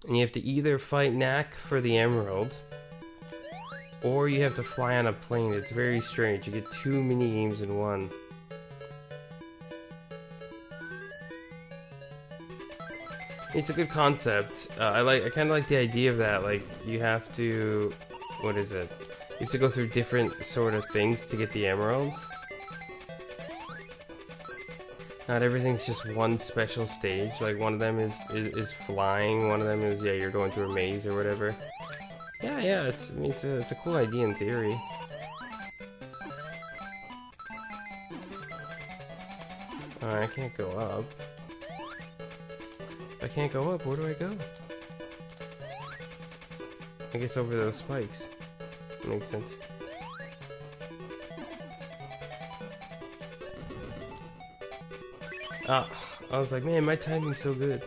And you have to either fight Knack for the Emerald, or you have to fly on a plane. It's very strange, you get 2 mini-games in one. It's a good concept. I kind of like the idea of that. Like, you have to, what is it? You have to go through different sort of things to get the emeralds. Not everything's just one special stage. Like, one of them is flying. One of them is, yeah, you're going through a maze or whatever. Yeah. It's a cool idea in theory. I can't go up. If I can't go up, where do I go? I guess over those spikes. Makes sense. Ah, I was like, man, my timing's so good.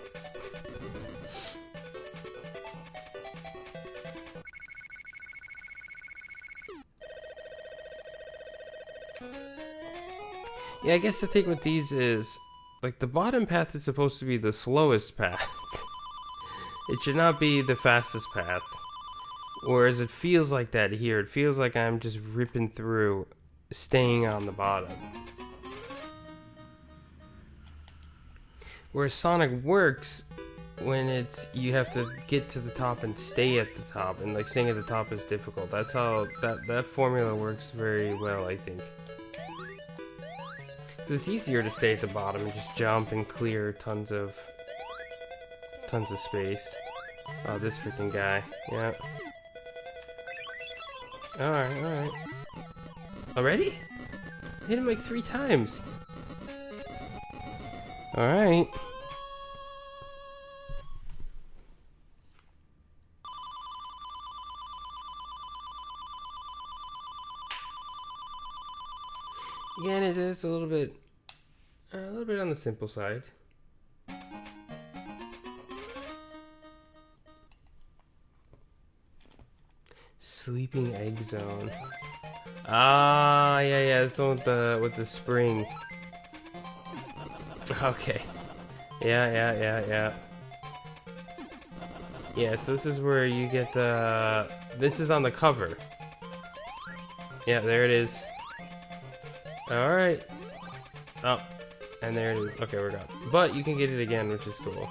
Yeah, I guess the thing with these is, like, the bottom path is supposed to be the slowest path. It should not be the fastest path. Whereas it feels like that here. It feels like I'm just ripping through, staying on the bottom. Whereas Sonic works when it's, you have to get to the top and stay at the top. And, like, staying at the top is difficult. That's how, that formula works very well, I think. It's easier to stay at the bottom and just jump and clear tons of space. Oh, this freaking guy. Yeah. Alright. Already? I hit him like 3 times. Alright. Again, it is a little bit on the simple side. Sleeping Egg Zone. Ah, yeah, this one with the spring. Okay. Yeah. Yeah, so this is where you get the... This is on the cover. Yeah, there it is. Alright. Oh, and there it is. Okay, we're gone. But you can get it again, which is cool.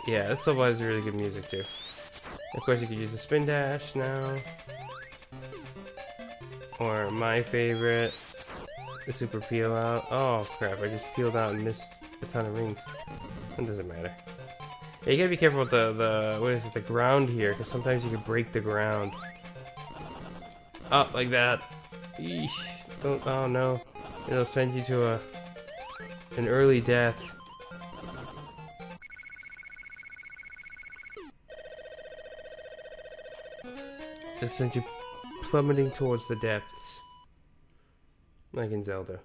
Yeah, this level has really good music too. Of course, you could use the spin dash now. Or my favorite, the super peel out. Oh crap, I just peeled out and missed a ton of rings. It doesn't matter. Yeah, you gotta be careful with the what is it, the ground here, because sometimes you can break the ground. Oh, like that. Eesh. Don't, oh no. It'll send you to an early death. It'll send you plummeting towards the depths. Like in Zelda.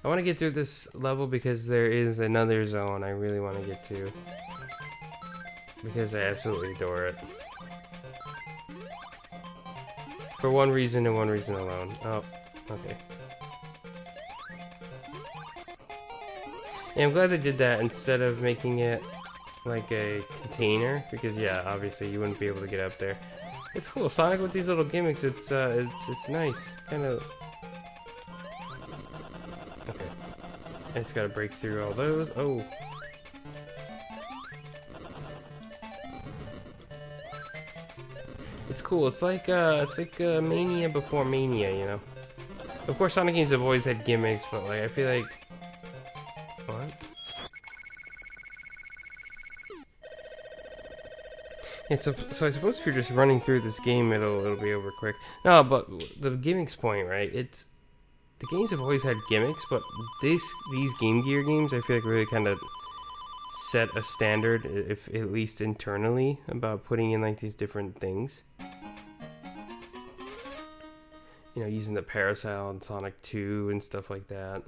I want to get through this level because there is another zone I really want to get to. Because I absolutely adore it. For one reason and one reason alone. Oh, okay. Yeah, I'm glad they did that instead of making it like a container. Because yeah, obviously you wouldn't be able to get up there. It's cool, Sonic with these little gimmicks. It's nice. Kind of. Okay. I just gotta break through all those. Oh. It's cool. It's like Mania before Mania, you know. Of course, Sonic games have always had gimmicks, but like I feel like what? Yeah, so I suppose if you're just running through this game, it'll be over quick. No, but the gimmicks point, right? It's the games have always had gimmicks, but these Game Gear games, I feel like really kind of set a standard, if at least internally, about putting in like these different things. You know, using the Parasail in Sonic 2 and stuff like that.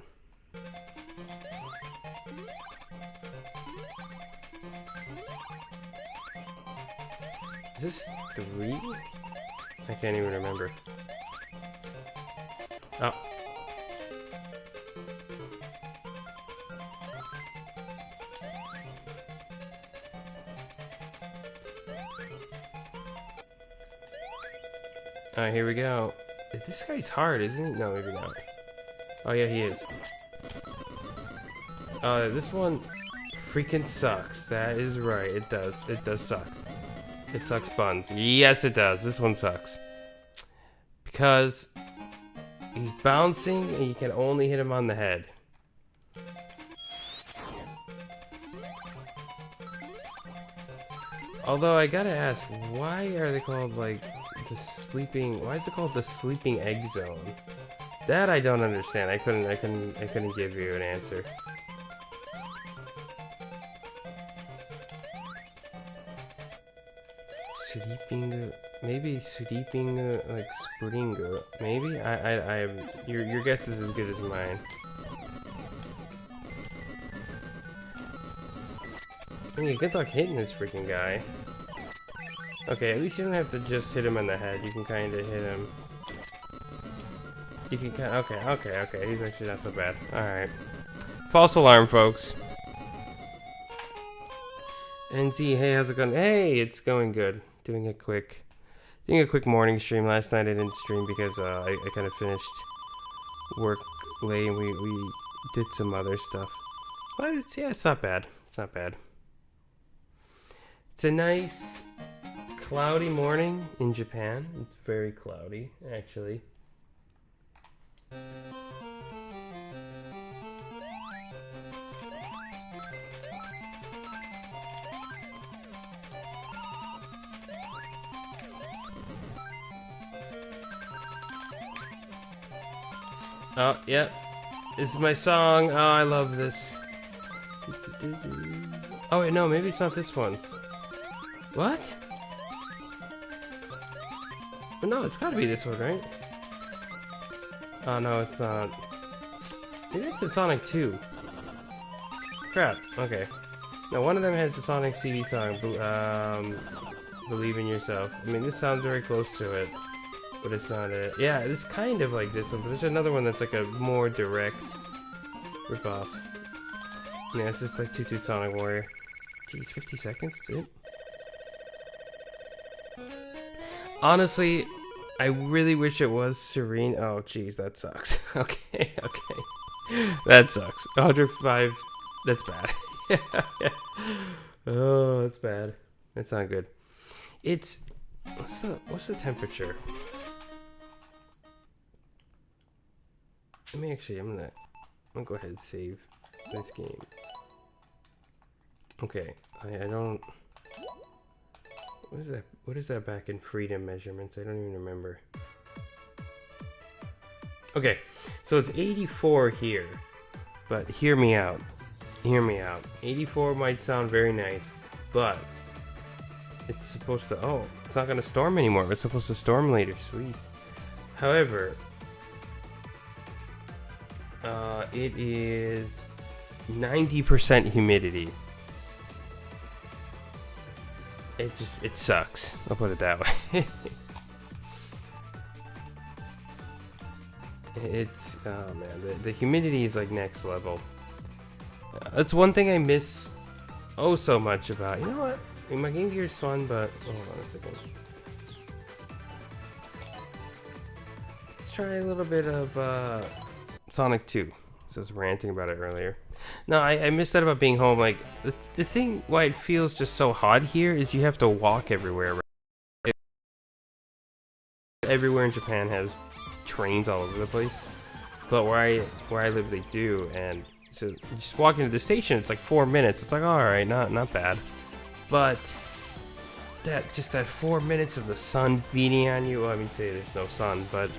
Is this 3? I can't even remember. Oh. Alright, here we go. This guy's hard, isn't he? No, maybe not. Oh yeah, he is. This one freaking sucks. That is right, it does. It does suck. It sucks buns. Yes, it does. This one sucks. Because he's bouncing and you can only hit him on the head. Although I gotta ask, why are they called like the sleeping? Why is it called the sleeping egg zone? That I don't understand. I couldn't give you an answer. Sleeping, maybe sleeping like springo. Maybe your guess is as good as mine. Hey, good luck hitting this freaking guy. Okay, at least you don't have to just hit him in the head. You can kind of hit him. You can kind of, okay. He's actually not so bad. All right. False alarm, folks. NZ, hey, how's it going? Hey, it's going good. Doing a quick morning stream. Last night I didn't stream because I kind of finished work late and we did some other stuff. But it's not bad. It's not bad. It's a nice cloudy morning in Japan. It's very cloudy, actually. Oh, yep. This is my song. Oh, I love this. Oh, wait, no, maybe it's not this one. What? Well, no, it's gotta be this one, right? Oh, no, it's not. Maybe it's in Sonic 2. Crap, okay. Now, one of them has the Sonic CD song, Believe in Yourself. I mean, this sounds very close to it, but it's not it. Yeah, it's kind of like this one, but there's another one that's like a more direct ripoff. Yeah, it's just like Toot Toot Sonic Warrior. Jeez, 50 seconds, that's it? Honestly, I really wish it was Serene. Oh, jeez, that sucks. Okay. That sucks. 105, that's bad. Yeah. Oh, that's bad. That's not good. It's, what's the temperature? Let me actually, I'm gonna go ahead and save this game. Okay, I don't, what is that back in freedom measurements? I don't even remember. Okay, so it's 84 here, but hear me out. 84 might sound very nice, but it's supposed to, oh, it's not gonna storm anymore. It's supposed to storm later, sweet. However, it is 90% humidity. It sucks. I'll put it that way. It's, oh man, the humidity is like next level. That's one thing I miss oh so much about, you know what? I mean, my Game Gear is fun, but, hold on a second. Let's try a little bit of, Sonic 2. So I was ranting about it earlier. No, I missed that about being home. Like, the thing why it feels just so hot here is you have to walk everywhere. Right? Everywhere in Japan has trains all over the place. But where I live, they do. And so just walking to the station, it's like 4 minutes. It's like, alright, not bad. But that 4 minutes of the sun beating on you, well, I mean, say there's no sun, but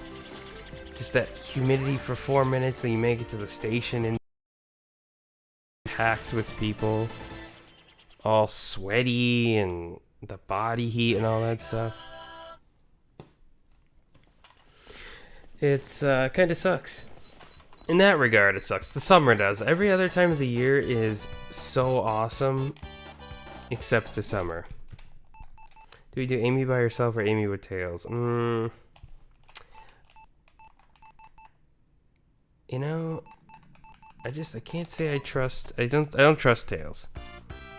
just that humidity for 4 minutes, and you make it to the station and packed with people, all sweaty, and the body heat and all that stuff. It's kind of sucks. In that regard, it sucks. The summer does. Every other time of the year is so awesome, except the summer. Do we do Amy by herself or Amy with Tails? You know, I can't say I trust. I don't trust Tails.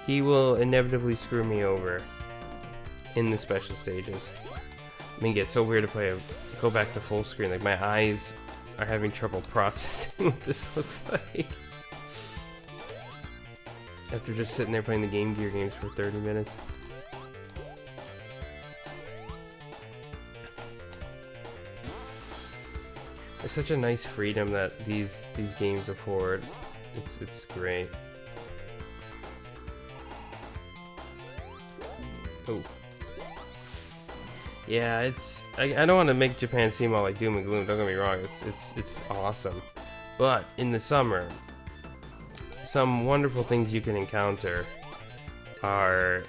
He will inevitably screw me over in the special stages. I mean, it gets so weird to go back to full screen. Like, my eyes are having trouble processing what this looks like. After just sitting there playing the Game Gear games for 30 minutes. There's such a nice freedom that these games afford. It's great. Oh. Yeah, I don't want to make Japan seem all like doom and gloom, don't get me wrong, it's awesome. But in the summer, some wonderful things you can encounter are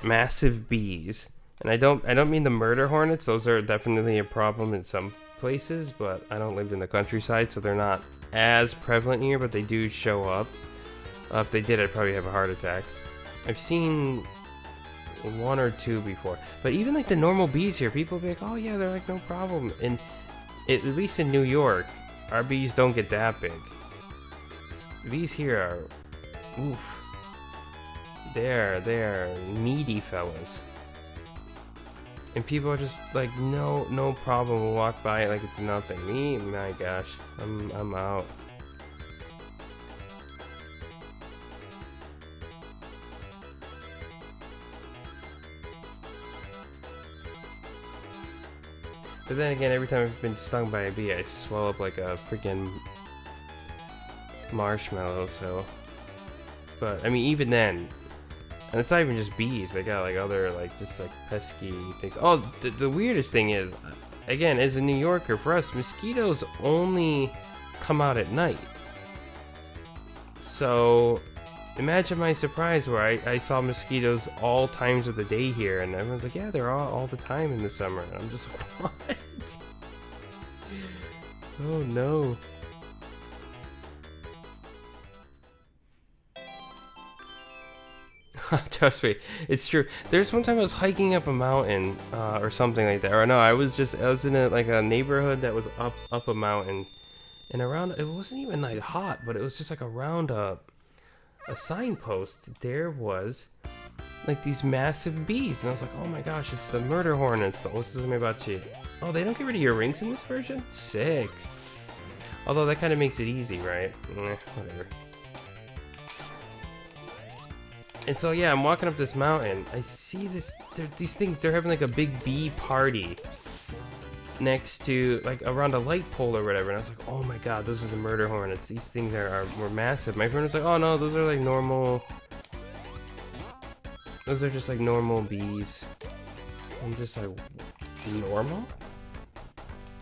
massive bees. And I don't mean the murder hornets, those are definitely a problem in some places, but I don't live in the countryside, so they're not as prevalent here, but they do show up. If they did, I'd probably have a heart attack. I've seen one or two before, but even like the normal bees here, people be like, oh yeah, they're like no problem. And at least in New York, our bees don't get that big. These here are, oof, they're meaty fellas. And people are just like, no problem, will walk by it like it's nothing. Me, my gosh, I'm out. But then again, every time I've been stung by a bee, I swell up like a freaking marshmallow, so. But, I mean, even then, and it's not even just bees, they got like other, like, just like pesky things. Oh, the weirdest thing is, again, as a New Yorker, for us, mosquitoes only come out at night. So, imagine my surprise where I saw mosquitoes all times of the day here, and everyone's like, yeah, they're all the time in the summer. And I'm just like, what? Oh no. Trust me, it's true. There's one time I was hiking up a mountain, or something like that. Or no, I was in a neighborhood that was up a mountain, and around it wasn't even like hot, but it was just like around a signpost. There was like these massive bees, and I was like, oh my gosh, it's the murder hornets. What's this about you? Oh, they don't get rid of your rings in this version? Sick. Although that kind of makes it easy, right? Whatever. And so yeah, I'm walking up this mountain. I see these things. They're having like a big bee party next to like around a light pole or whatever. And I was like, oh my god, those are the murder hornets. These things were massive. My friend was like, oh no, those are like normal. Those are just like normal bees. I'm just like, normal?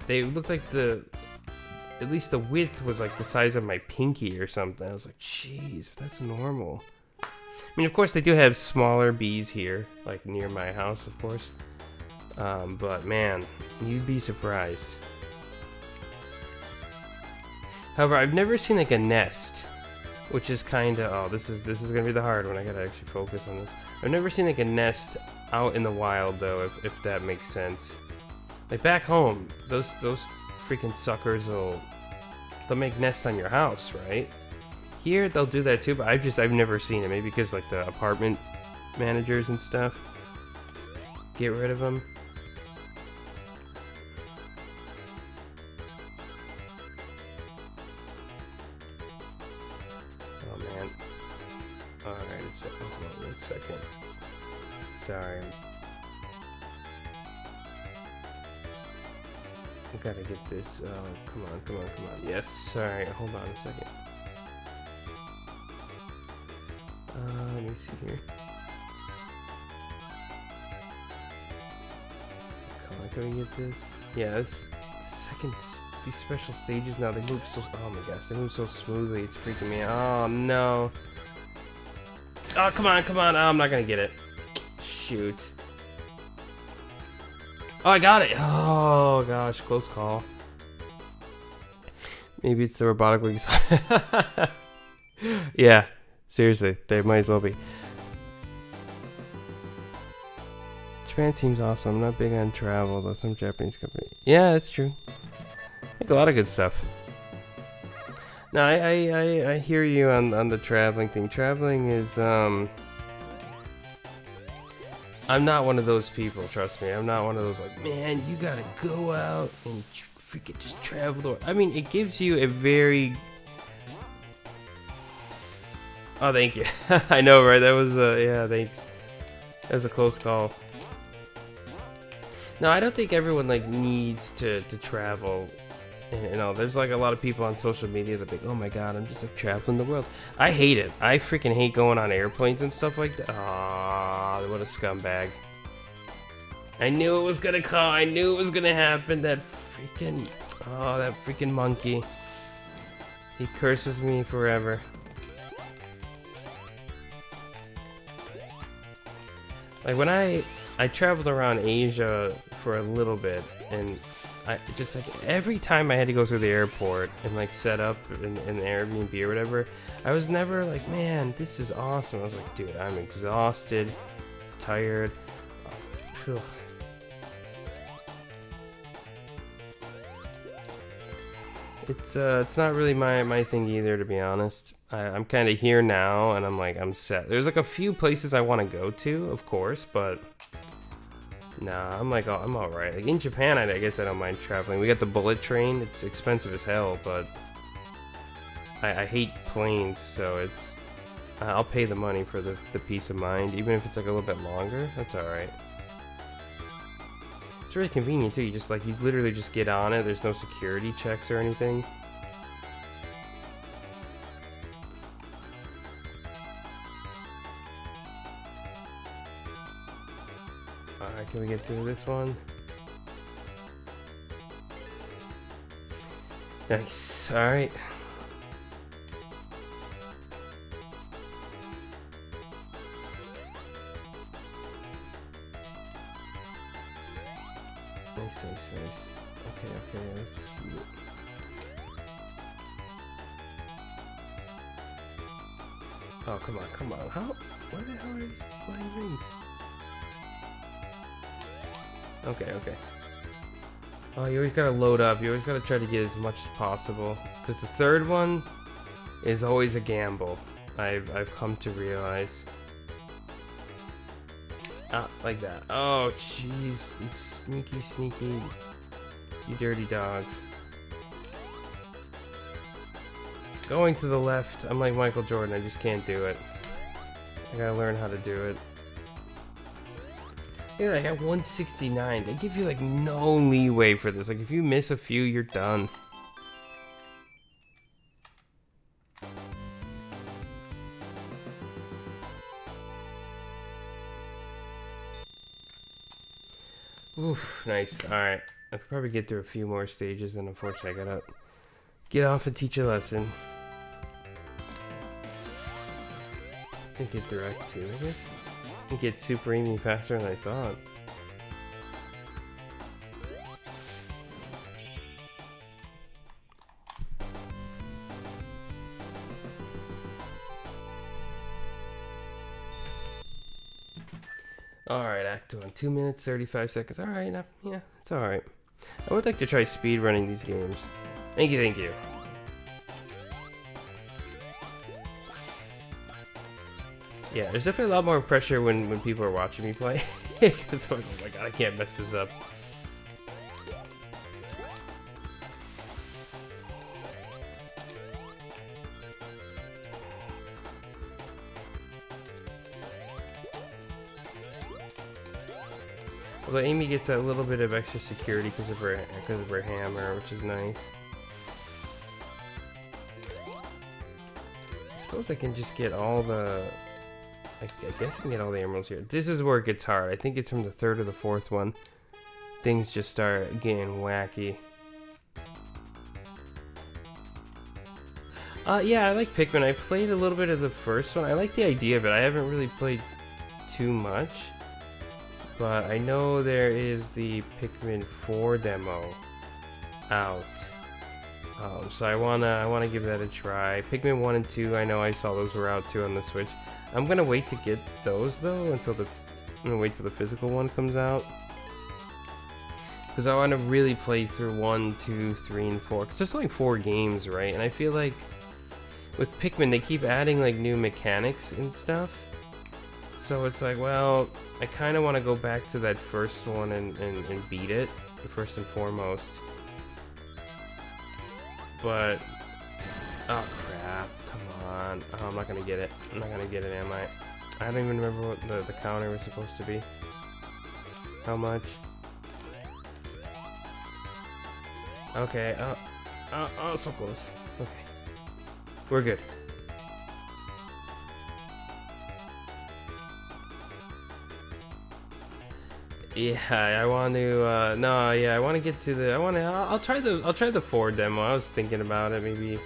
They looked like at least the width was like the size of my pinky or something. I was like, jeez, that's normal. I mean, of course, they do have smaller bees here, like near my house, of course. But man, you'd be surprised. However, I've never seen like a nest, which is kind of this is gonna be the hard one. I gotta actually focus on this. I've never seen like a nest out in the wild though, if that makes sense. Like back home, those freaking suckers they'll make nests on your house, right? Here they'll do that too, but I've never seen it. Maybe because like the apartment managers and stuff get rid of them. Oh man! All right, hold on 1 second. Sorry. I gotta get this. Oh, come on. Yes. Sorry. Hold on a second. Let me see here. Come on, can we get this? Yeah, these special stages now, they move so, oh my gosh, they move so smoothly, it's freaking me out. Oh no. Oh, come on. Oh, I'm not gonna get it. Shoot. Oh, I got it. Oh gosh, close call. Maybe it's the robotic legs. Yeah. Seriously, they might as well be. Japan seems awesome. I'm not big on travel, though some Japanese company. Yeah, that's true. Like a lot of good stuff. No, I hear you on the traveling thing. Traveling is I'm not one of those people. Trust me, I'm not one of those like, man, you gotta go out and freaking just travel the world. I mean, it gives you a very Oh, thank you. I know, right? That was, yeah, thanks. That was a close call. No, I don't think everyone, like, needs to travel. And all. There's, like, a lot of people on social media that think, oh my god, I'm just, like, traveling the world. I hate it. I freaking hate going on airplanes and stuff like that. Aw, what a scumbag. I knew it was gonna come. I knew it was gonna happen. That freaking monkey. He curses me forever. Like when I traveled around Asia for a little bit, and I just like every time I had to go through the airport and like set up in the Airbnb or whatever, I was never like, man, this is awesome. I was like, dude, I'm exhausted, tired. Ugh. It's not really my thing either, to be honest. I'm kind of here now, and I'm like, I'm set. There's like a few places I want to go to, of course, but nah, I'm like, oh, I'm all right. Like in Japan, I guess I don't mind traveling. We got the bullet train. It's expensive as hell, but I hate planes, so it's I'll pay the money for the peace of mind, even if it's like a little bit longer. That's all right. It's really convenient too. You literally just get on it. There's no security checks or anything. Alright, can we get through this one? Nice. Alright. Nice. Okay, let's see. Oh, come on. How? What the hell are these flying rings? Okay, okay. Oh, you always gotta load up. You always gotta try to get as much as possible. Because the third one is always a gamble. I've come to realize. Ah, like that. Oh, jeez. These sneaky, you dirty dogs. Going to the left. I'm like Michael Jordan. I just can't do it. I gotta learn how to do it. Yeah, I got 169. They give you like no leeway for this. Like if you miss a few, you're done. Oof, nice. Alright. I could probably get through a few more stages, and unfortunately I gotta get off and teach a lesson. I can get direct too, I guess. I can get super easy faster than I thought. Alright, Act 1. 2 minutes, 35 seconds. Alright, yeah, it's alright. I would like to try speedrunning these games. Thank you, thank you. Yeah, there's definitely a lot more pressure when people are watching me play. Because I'm like, oh my god, I can't mess this up. Although Amy gets a little bit of extra security because of her hammer, which is nice. I suppose I can just get all the. I guess I can get all the emeralds here. This is where it gets hard. I think it's from the third or the fourth one. Things just start getting wacky. Yeah, I like Pikmin. I played a little bit of the first one. I like the idea of it. I haven't really played too much. But I know there is the Pikmin 4 demo out. So I wanna give that a try. Pikmin 1 and 2, I know I saw those were out too on the Switch. I'm gonna wait to get those though I'm gonna wait till the physical one comes out. Because I want to really play through 1, 2, 3, and 4. Because there's only 4 games, right? And I feel like with Pikmin, they keep adding like new mechanics and stuff. So it's like, well, I kind of want to go back to that first one and beat it, first and foremost. But, oh crap, come on. Oh, I'm not going to get it. I'm not going to get it, am I? I don't even remember what the counter was supposed to be. How much? Okay, oh, so close. Okay. We're good. Yeah, I want to, no, yeah, I want to get to the, I'll try the 4 demo. I was thinking about it, maybe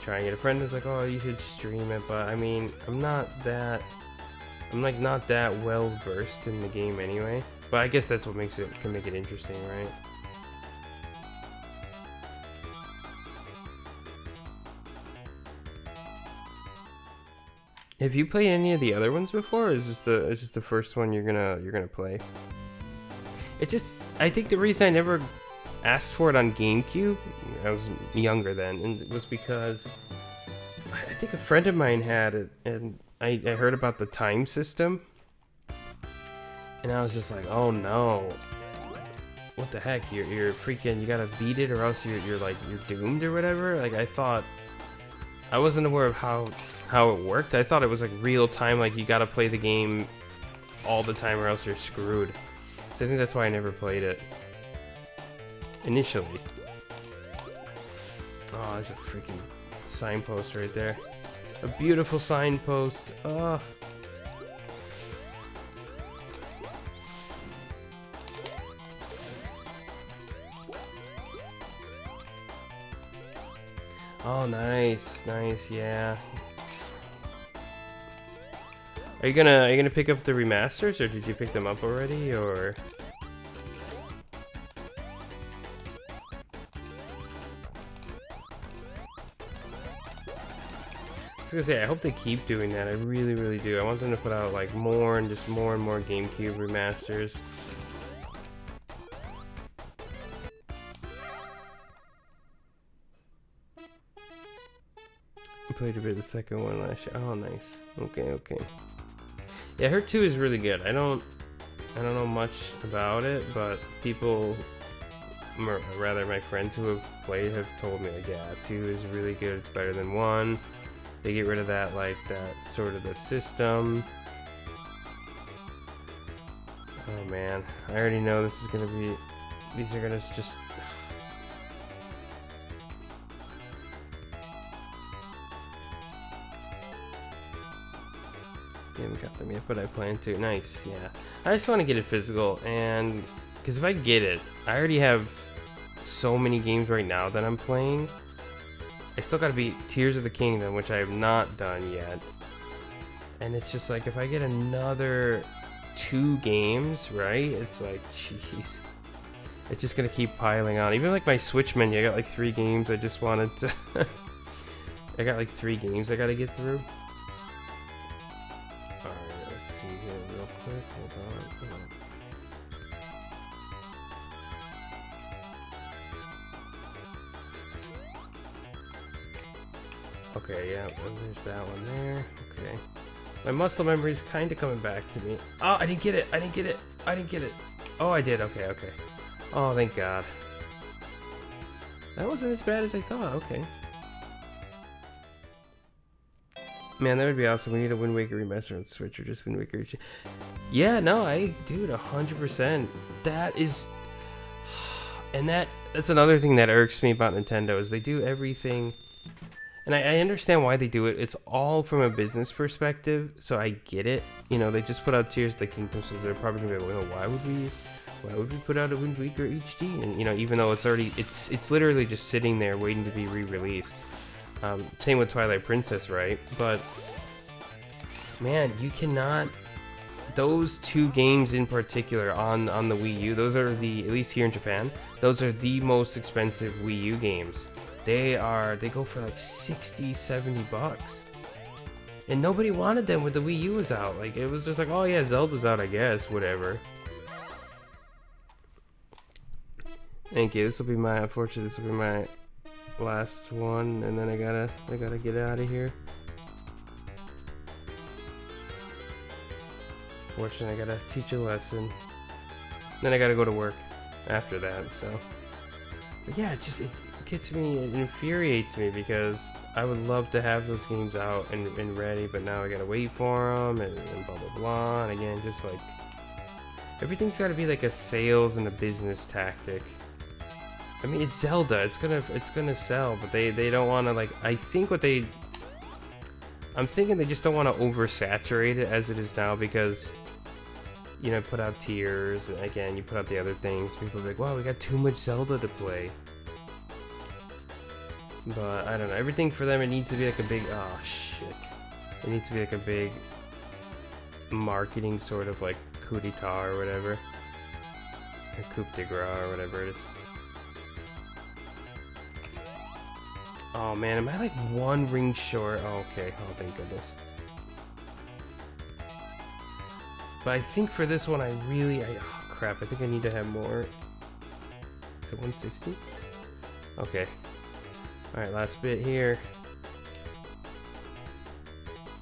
trying it. A friend was like, oh, you should stream it, but I mean, I'm not that well versed in the game anyway. But I guess that's what can make it interesting, right? Have you played any of the other ones before, or is this the first one you're gonna play? I think the reason I never asked for it on GameCube, I was younger then, and it was because I think a friend of mine had it, and I heard about the time system, and I was just like, oh no, what the heck? You're freaking, you gotta beat it, or else you're doomed or whatever. Like I wasn't aware of how it worked. I thought it was like real time, like you gotta play the game all the time or else you're screwed. So I think that's why I never played it initially. Oh, there's a freaking signpost right there. A beautiful signpost. Oh. Oh, nice, yeah. Are you gonna pick up the remasters, or did you pick them up already, or? was gonna say, I hope they keep doing that. I really, really do. I want them to put out like more and more GameCube remasters. I played a bit of the second one last year. Oh, nice. Okay, okay. Yeah, her 2 is really good. I don't know much about it, but people, or rather my friends who have played, have told me like, yeah, 2 is really good. It's better than 1. They get rid of that, like, that sort of the system. Oh man, I already know this is gonna be, these are gonna just, I haven't got them yet, but I plan to. Nice, yeah. I just want to get it physical, and because if I get it, I already have so many games right now that I'm playing. I still gotta beat Tears of the Kingdom, which I have not done yet. And it's just like, if I get another 2 games, right? It's like, jeez. It's just gonna keep piling on. Even like my Switch menu, I got like 3 games I just wanted to... I got like 3 games I gotta get through. Alright, let's see here real quick. Hold on. Okay, yeah, well, there's that one there. Okay. My muscle memory is kind of coming back to me. Oh, I didn't get it. I didn't get it. I didn't get it. Oh, I did. Okay, okay. Oh, thank God. That wasn't as bad as I thought. Okay. Man, that would be awesome. We need a Wind Waker remaster on Switch, or just Wind Waker. Yeah, no, dude, 100%. That is, and that's another thing that irks me about Nintendo, is they do everything, and I understand why they do it. It's all from a business perspective, so I get it. You know, they just put out Tears of the Kingdom, so they're probably gonna be like, well, why would we put out a Wind Waker HD? And you know, even though it's already, it's literally just sitting there waiting to be re-released. Same with Twilight Princess, right? But man, you cannot. Those 2 games in particular on the Wii U, those are the, at least here in Japan, those are the most expensive Wii U games. They go for like 60, 70 bucks. And nobody wanted them when the Wii U was out. Like, it was just like, oh yeah, Zelda's out, I guess, whatever. Thank you. Unfortunately, this will be my last one, and then I gotta get out of here. Fortunately, I gotta teach a lesson. Then I gotta go to work after that, so. But yeah, it gets me, it infuriates me, because I would love to have those games out and ready, but now I gotta wait for them, and blah blah blah, and again, just like, everything's gotta be like a sales and a business tactic. I mean, it's Zelda, it's gonna sell, but they don't want to, like, I'm thinking they just don't want to oversaturate it as it is now, because, you know, put out Tears, and again, you put out the other things, people are like, wow, we got too much Zelda to play. But, I don't know, everything for them, it needs to be like a big, oh shit. It needs to be like a big marketing sort of like coup d'etat or whatever. Or coup de grace or whatever it is. Oh man, am I like 1 ring short? Oh, okay. Oh, thank goodness. But I think for this one, oh crap, I think I need to have more. Is it 160? Okay. Alright, last bit here.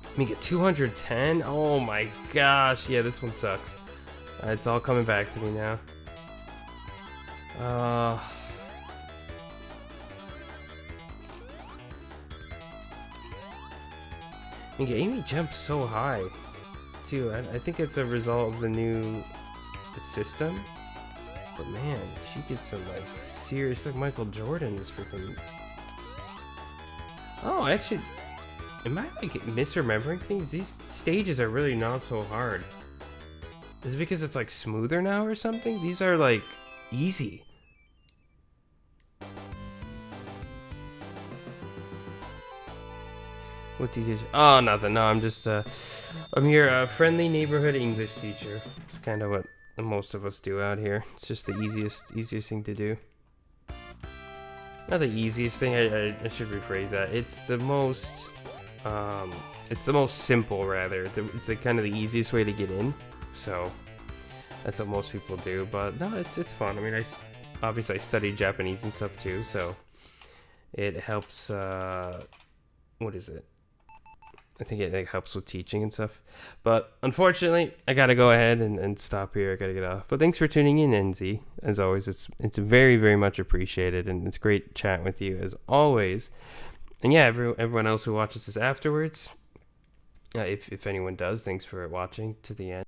Let me get 210? Oh my gosh, yeah, this one sucks. It's all coming back to me now. Amy jumped so high, too. I think it's a result of the new system. But man, she gets some like serious, like Michael Jordan is freaking. Oh, actually, am I like misremembering things? These stages are really not so hard. Is it because it's like smoother now or something? These are like easy. What do you teach? Oh, nothing. No, I'm just, I'm here, a friendly neighborhood English teacher. It's kind of what most of us do out here. It's just the easiest thing to do. Not the easiest thing, I should rephrase that. It's the most It's the most simple, rather. It's like kind of the easiest way to get in. So that's what most people do. But no, it's fun. I mean, obviously I studied Japanese and stuff too, so it helps. What is it? I think it helps with teaching and stuff. But unfortunately, I gotta go ahead and stop here. I gotta get off. But thanks for tuning in, NZ. As always, it's very, very much appreciated, and it's great chatting with you as always. And yeah, everyone else who watches this afterwards, if anyone does, thanks for watching to the end.